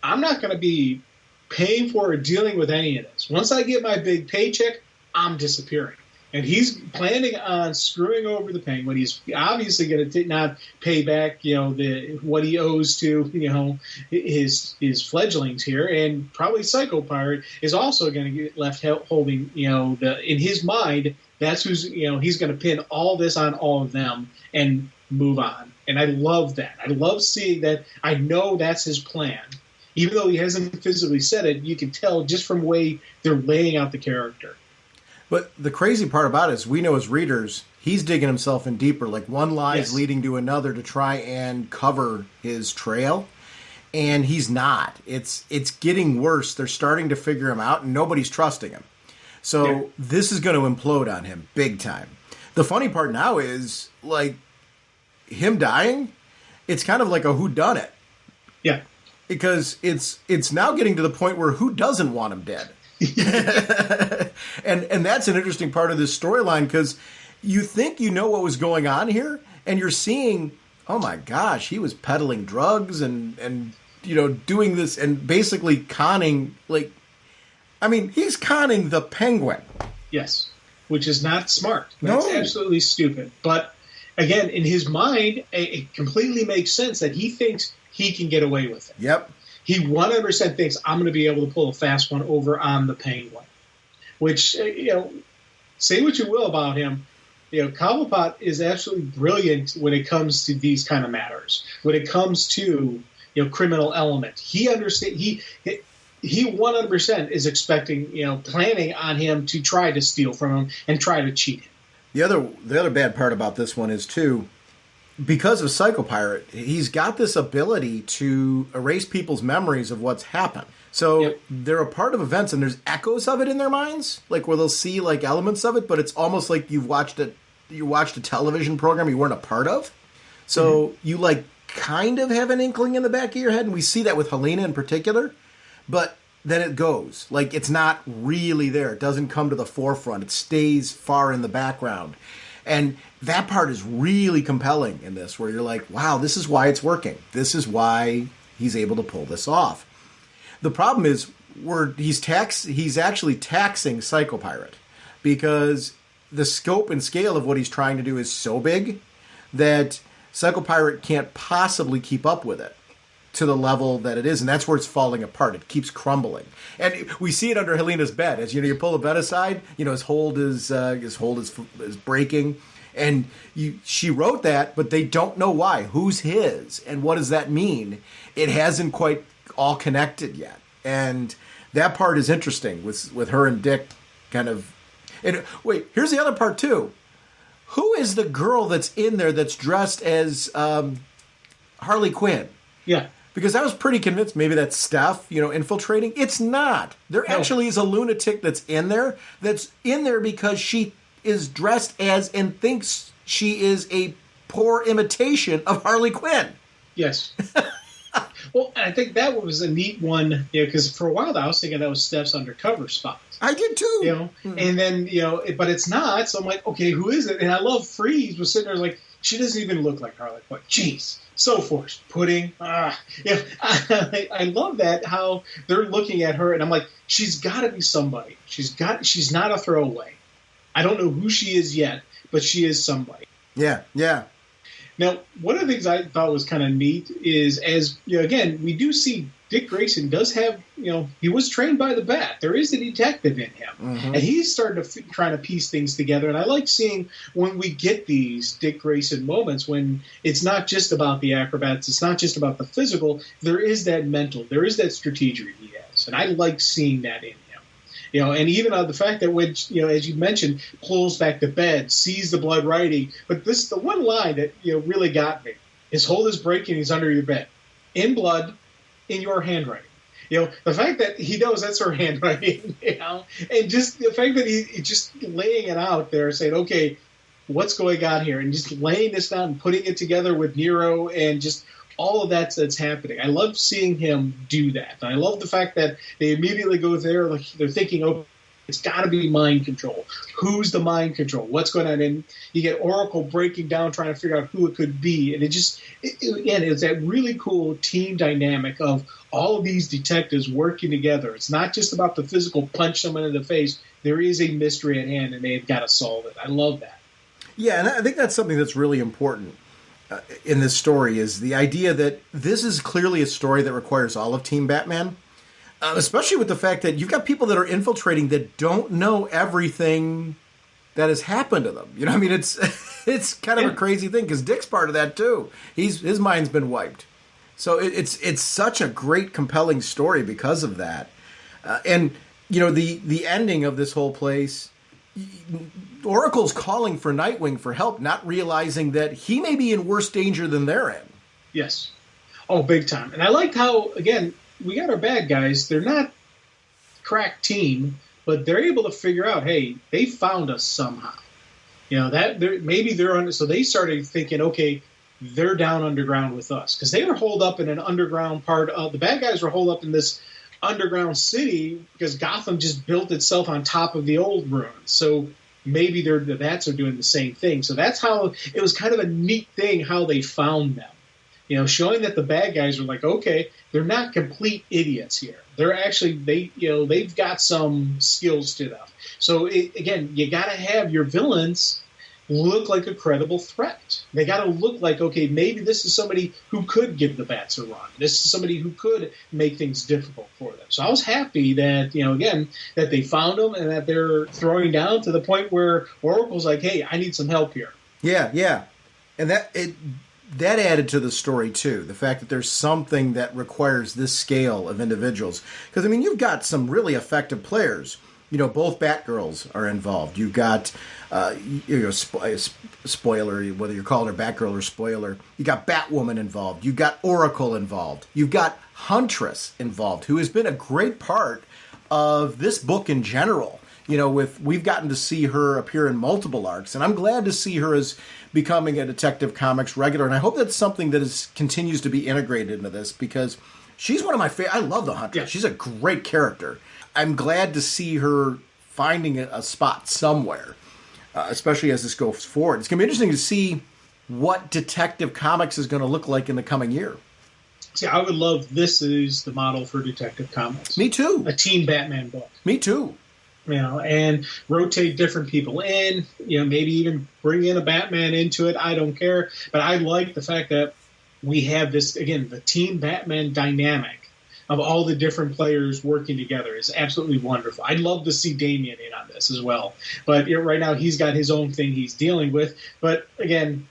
I'm not going to be paying for or dealing with any of this. Once I get my big paycheck, I'm disappearing. And he's planning on screwing over the Penguin. He's obviously going to not pay back, what he owes to, his fledglings here. And probably Psycho Pirate is also going to get left holding, in his mind, that's who's, he's going to pin all this on all of them and move on. And I love that. I love seeing that. I know that's his plan. Even though he hasn't physically said it, you can tell just from the way they're laying out the character. But the crazy part about it is we know as readers, he's digging himself in deeper. Like one lie is leading to another to try and cover his trail. And he's not. It's getting worse. They're starting to figure him out, and nobody's trusting him. So this is going to implode on him big time. The funny part now is, like, him dying, it's kind of like a whodunit. Yeah. Because it's now getting to the point where who doesn't want him dead? and that's an interesting part of this storyline, because you think you know what was going on here, and you're seeing, oh my gosh, he was peddling drugs and doing this and basically conning, he's conning the Penguin. Yes, which is not smart. That's absolutely stupid. But again, in his mind, it completely makes sense that he thinks he can get away with it. Yep. he 100% thinks I'm going to be able to pull a fast one over on the Penguin. Which, say what you will about him, Cobblepot is absolutely brilliant when it comes to these kind of matters. When it comes to criminal element, he understands. He 100% is expecting, planning on him to try to steal from him and try to cheat him. The other bad part about this one is too, because of Psycho Pirate, he's got this ability to erase people's memories of what's happened. So they're a part of events, and there's echoes of it in their minds, like where they'll see like elements of it, but it's almost like you watched a television program you weren't a part of. So you like kind of have an inkling in the back of your head, and we see that with Helena in particular. But then it goes. Like, it's not really there. It doesn't come to the forefront. It stays far in the background. And that part is really compelling in this, where you're like, wow, this is why it's working. This is why he's able to pull this off. The problem is he's actually taxing Psycho Pirate, because the scope and scale of what he's trying to do is so big that Psycho Pirate can't possibly keep up with it to the level that it is, and that's where it's falling apart. It keeps crumbling, and we see it under Helena's bed. As you pull the bed aside, his hold is breaking, and she wrote that, but they don't know why. Who's his, and what does that mean? It hasn't quite all connected yet, and that part is interesting with her and Dick kind of. And wait, here's the other part too. Who is the girl that's in there that's dressed as Harley Quinn? Yeah. Because I was pretty convinced maybe that's Steph, infiltrating. It's not. There actually is a lunatic that's in there because she is dressed as and thinks she is a poor imitation of Harley Quinn. Yes. Well, I think that was a neat one, because for a while I was thinking that was Steph's undercover spot. I did too. And then, but it's not. So I'm like, okay, who is it? And I love Freeze was sitting there like, she doesn't even look like Harley Quinn. Jeez. So forced. Pudding. I love that, how they're looking at her, and I'm like, she's got to be somebody. She's not a throwaway. I don't know who she is yet, but she is somebody. Yeah. Now, one of the things I thought was kind of neat is, as again, we do see Dick Grayson does have, he was trained by the Bat. There is a detective in him. And he's starting to trying to piece things together. And I like seeing when we get these Dick Grayson moments when it's not just about the acrobats, it's not just about the physical, there is that mental, there is that strategery he has. And I like seeing that in him. And even the fact that when, as you mentioned, pulls back the bed, sees the blood writing. But the one line that, really got me, his hold is breaking, he's under your bed. In blood, in your handwriting. The fact that he knows that's her handwriting, and just the fact that he's just laying it out there saying, okay, what's going on here? And just laying this down and putting it together with Nero and just all of that's happening. I love seeing him do that. And I love the fact that they immediately go there, like they're thinking, oh, it's got to be mind control. Who's the mind control? What's going on? And you get Oracle breaking down, trying to figure out who it could be. And it's that really cool team dynamic of all of these detectives working together. It's not just about the physical punch someone in the face. There is a mystery at hand, and they've got to solve it. I love that. Yeah, and I think that's something that's really important in this story, is the idea that this is clearly a story that requires all of Team Batman. Especially with the fact that you've got people that are infiltrating that don't know everything that has happened to them. It's kind of a crazy thing, because Dick's part of that too. His mind's been wiped. So it's such a great, compelling story because of that. And the ending of this whole place, Oracle's calling for Nightwing for help, not realizing that he may be in worse danger than they're in. Yes. Oh, big time. And I liked how, again, we got our bad guys. They're not crack team, but they're able to figure out, hey, they found us somehow. Maybe they're under. So they started thinking, okay, they're down underground with us, because they were holed up in an underground part of the bad guys were holed up in this underground city because Gotham just built itself on top of the old ruins. So maybe the Bats are doing the same thing. So that's how it was kind of a neat thing how they found them. Showing that the bad guys are like, okay, they're not complete idiots here. They're actually, they've got some skills to them. So again, you got to have your villains, look like a credible threat. They got to look like, okay, maybe this is somebody who could give the Bats a run. This is somebody who could make things difficult for them. So I was happy that, again, that they found them and that they're throwing down to the point where Oracle's like, hey, I need some help here. Yeah. And that added to the story, too. The fact that there's something that requires this scale of individuals. Because, you've got some really effective players. Both Batgirls are involved. You've got, spoiler, whether you're calling her Batgirl or spoiler. You got Batwoman involved. You've got Oracle involved. You've got Huntress involved, who has been a great part of this book in general. We've gotten to see her appear in multiple arcs, and I'm glad to see her as becoming a Detective Comics regular. And I hope that's something that continues to be integrated into this, because she's one of my favorite. I love the Huntress. Yeah. She's a great character. I'm glad to see her finding a spot somewhere, especially as this goes forward. It's going to be interesting to see what Detective Comics is going to look like in the coming year. See, I would love this is the model for Detective Comics. Me too. A Teen Batman book. Me too. And rotate different people in, maybe even bring in a Batman into it. I don't care. But I like the fact that we have this, again, the Teen Batman dynamic of all the different players working together is absolutely wonderful. I'd love to see Damian in on this as well. But right now he's got his own thing he's dealing with. But again,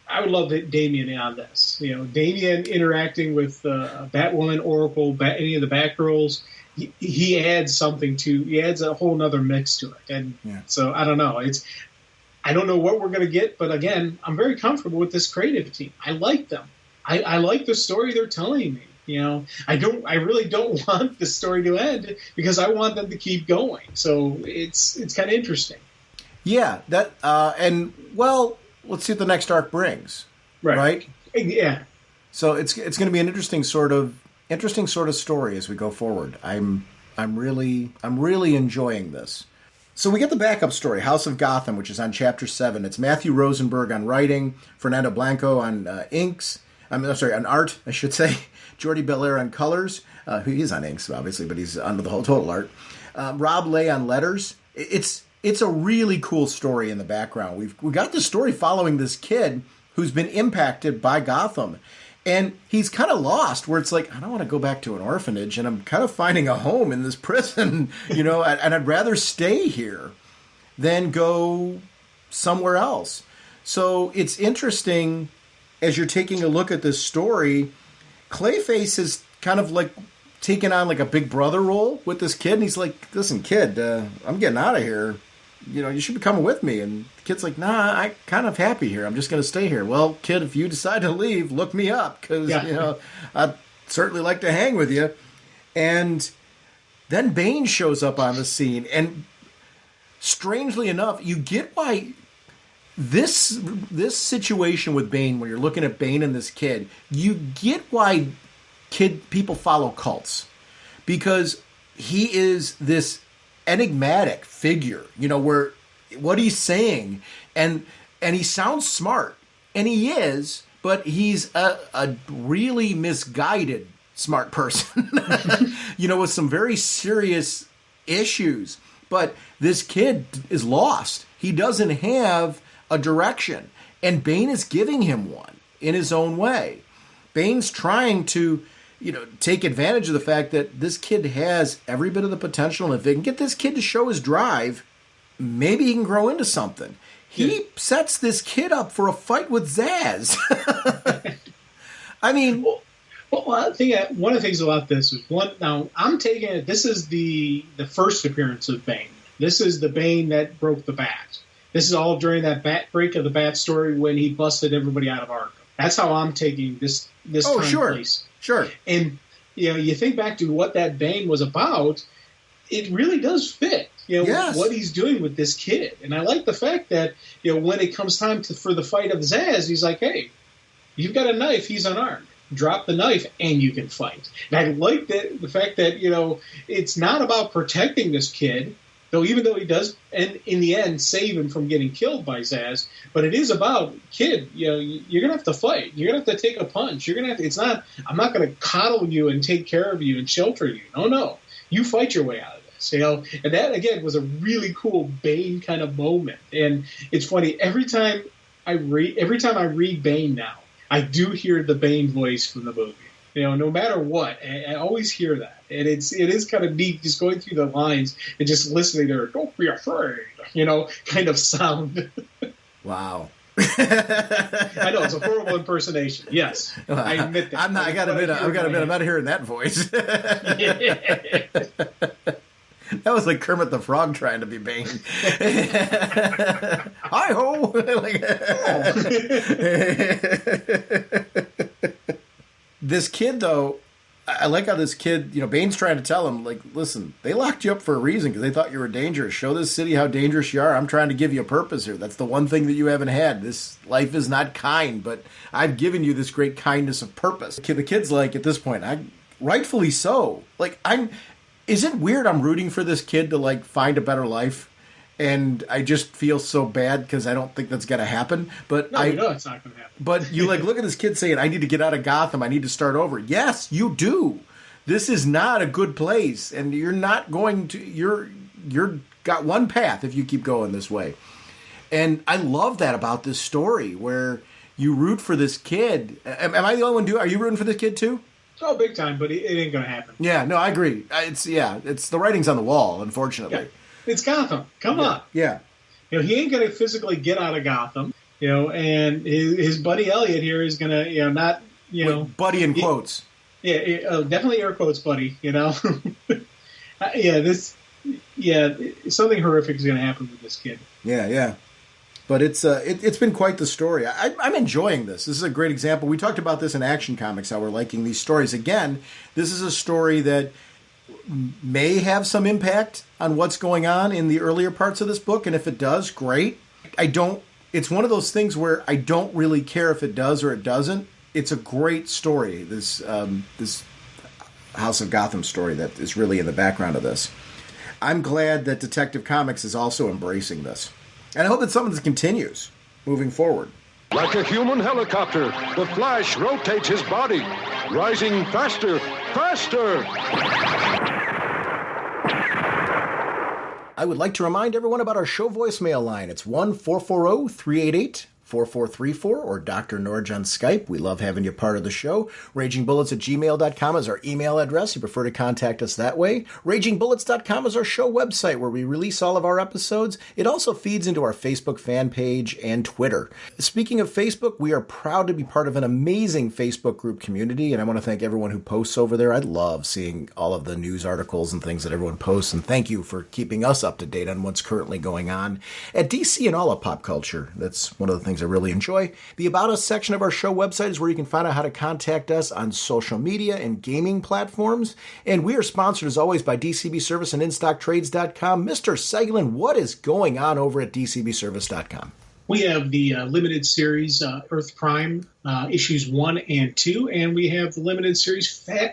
I would love Damian in on this. Damian interacting with Batwoman, Oracle, any of the Batgirls. He adds he adds a whole nother mix to it. And so I don't know. I don't know what we're going to get, but again, I'm very comfortable with this creative team. I like them. I like the story they're telling me. I really don't want the story to end because I want them to keep going. So it's kind of interesting. Yeah, let's see what the next arc brings. Right? Yeah. So it's going to be an interesting sort of story as we go forward. I'm really enjoying this. So we get the backup story, House of Gotham, which is on Chapter 7. It's Matthew Rosenberg on writing, Fernando Blanco on on art, I should say. Jordi Belair on colors. He is on inks, obviously, but he's on the whole total art. Rob Lay on letters. It's a really cool story in the background. We got the story following this kid who's been impacted by Gotham. And he's kind of lost, where it's like, I don't want to go back to an orphanage, and I'm kind of finding a home in this prison, and I'd rather stay here than go somewhere else. So it's interesting, as you're taking a look at this story, Clayface is kind of like taking on like a big brother role with this kid, and he's like, listen, kid, I'm getting out of here. You should be coming with me. And the kid's like, nah, I'm kind of happy here. I'm just going to stay here. Well, kid, if you decide to leave, look me up because, I'd certainly like to hang with you. And then Bane shows up on the scene. And strangely enough, you get why this situation with Bane, when you're looking at Bane and this kid, you get why people follow cults. Because he is this enigmatic figure, where what he's saying, and he sounds smart, and he is, but he's a really misguided smart person, with some very serious issues. But this kid is lost. He doesn't have a direction, and Bane is giving him one in his own way. Bane's trying to take advantage of the fact that this kid has every bit of the potential. And if they can get this kid to show his drive, maybe he can grow into something. He sets this kid up for a fight with Zaz. I mean... Well, I think one of the things about this is, now, I'm taking it, this is the first appearance of Bane. This is the Bane that broke the bat. This is all during that break of the bat story when he busted everybody out of Arkham. That's how I'm taking this time place. Sure. And, you think back to what that Bane was about, it really does fit, what he's doing with this kid. And I like the fact that, when it comes time for the fight of Zaz, he's like, hey, you've got a knife, he's unarmed. Drop the knife and you can fight. And I like the fact that, it's not about protecting this kid, even though he does, and in the end, save him from getting killed by Zaz. But it is about, kid, you're going to have to fight. You're going to have to take a punch. You're going to I'm not going to coddle you and take care of you and shelter you. No. You fight your way out of you know, and that again was a really cool Bane kind of moment. And it's funny, every time I read Bane now, I do hear the Bane voice from the movie. You know, no matter what, I always hear that, and it is kind of neat just going through the lines and just listening to her, "Don't be afraid," you know, kind of sound. Wow. I know it's a horrible impersonation. Yes, I admit that. I gotta admit, I'm not hearing that voice. That was like Kermit the Frog trying to be Bane. Hi ho! This kid, though, I like how this kid, you know, Bane's trying to tell him, like, listen, they locked you up for a reason because they thought you were dangerous. Show this city how dangerous you are. I'm trying to give you a purpose here. That's the one thing that you haven't had. This life is not kind, but I've given you this great kindness of purpose. The kid's like, at this point, rightfully so. Like, is it weird I'm rooting for this kid to, like, find a better life? And I just feel so bad because I don't think that's going to happen. But no, you know it's not going to happen. But you like look at this kid saying, I need to get out of Gotham. I need to start over. Yes, you do. This is not a good place. And you're not going to, you're got one path if you keep going this way. And I love that about this story where you root for this kid. Am I the only one are you rooting for this kid too? Oh, big time, but it ain't going to happen. Yeah, no, I agree. It's the writing's on the wall, unfortunately. Yeah. It's Gotham. Come on. Yeah. You know, he ain't going to physically get out of Gotham, you know, and his buddy Elliot here is going to, you know, not, you know. Buddy in quotes. Yeah, definitely air quotes, buddy, you know. Something horrific is going to happen with this kid. Yeah. But it's been quite the story. I'm enjoying this. This is a great example. We talked about this in Action Comics, how we're liking these stories. Again, this is a story that may have some impact on what's going on in the earlier parts of this book, and if it does, great. It's one of those things where I don't really care if it does or it doesn't. It's a great story, this House of Gotham story that is really in the background of this. I'm glad that Detective Comics is also embracing this. And I hope that something continues moving forward. Like a human helicopter, the Flash rotates his body, rising faster, faster! I would like to remind everyone about our show voicemail line. It's 1-440-388-4434 or Dr. Norge on Skype. We love having you part of the show. RagingBullets@gmail.com is our email address. You prefer to contact us that way. RagingBullets.com is our show website where we release all of our episodes. It also feeds into our Facebook fan page and Twitter. Speaking of Facebook, we are proud to be part of an amazing Facebook group community, and I want to thank everyone who posts over there. I love seeing all of the news articles and things that everyone posts, and thank you for keeping us up to date on what's currently going on at DC and all of pop culture. That's one of the things I really enjoy. The About Us section of our show website is where you can find out how to contact us on social media and gaming platforms. And we are sponsored, as always, by DCB Service and InStockTrades.com. Mr. Seglin, what is going on over at DCBService.com? We have the limited series Earth Prime issues 1 and 2, and we have the limited series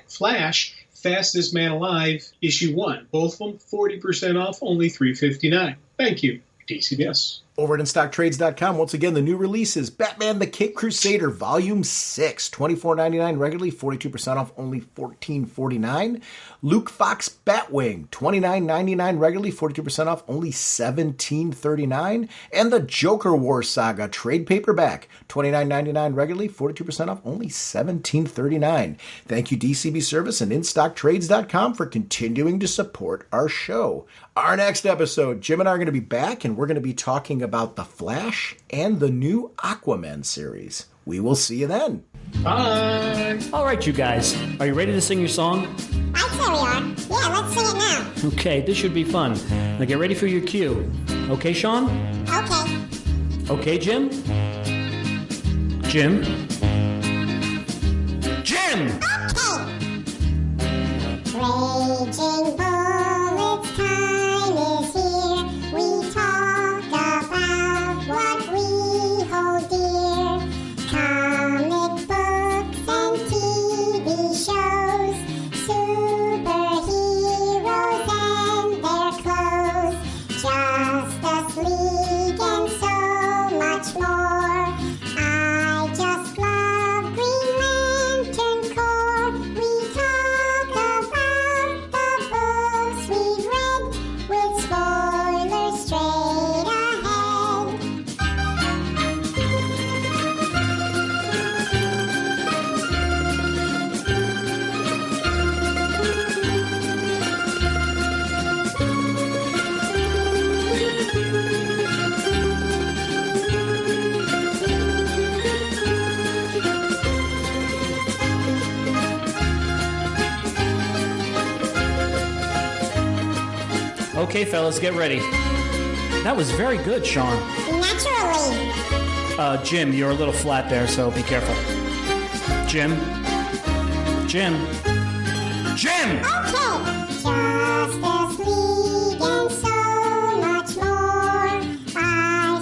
Flash Fastest Man Alive issue 1. Both of them 40% off, only $3.59. Thank you, DCBS. Over at InStockTrades.com, once again, the new release is Batman the Caped Crusader, Volume 6, $24.99 regularly, 42% off, only $14.49. Luke Fox Batwing, $29.99 regularly, 42% off, only $17.39. And the Joker War Saga trade paperback, $29.99 regularly, 42% off, only $17.39. Thank you, DCB Service and InStockTrades.com for continuing to support our show. Our next episode, Jim and I are going to be back, and we're going to be talking about The Flash and the new Aquaman series. We will see you then. Bye. All right, you guys. Are you ready to sing your song? I'd say we are. Yeah, let's sing it now. Okay, this should be fun. Now get ready for your cue. Okay, Sean? Okay. Okay, Jim? Jim? Jim! Okay. Raging Bullets time is here. We talk about what we hold dear. Comic books and TV shows. Superheroes and their clothes. Justice League and so much more. I just love Green Lantern Corps. We talk about the Okay, fellas, get ready. That was very good, Sean. Naturally. Jim, you're a little flat there, so be careful. Jim? Okay. Justice League and so much more. I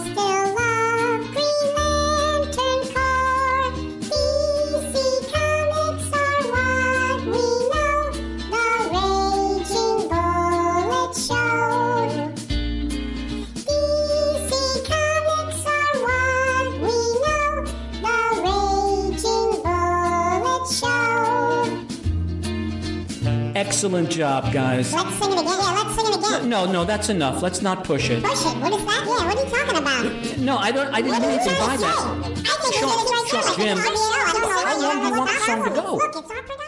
still love Green Lantern Corps. DC Comics are what we know. The Raging Bullet Show. DC Comics are what we know. The Raging Bullet Show. Excellent job, guys. Let's sing it again. Yeah, let's sing it again. No, that's enough. Let's not push it. Push it. What is that? Yeah, what are you talking about? No, I didn't mean to buy that. I think we did it right there. Jim, I don't know. how long do you want the song to go? Look, it's our production.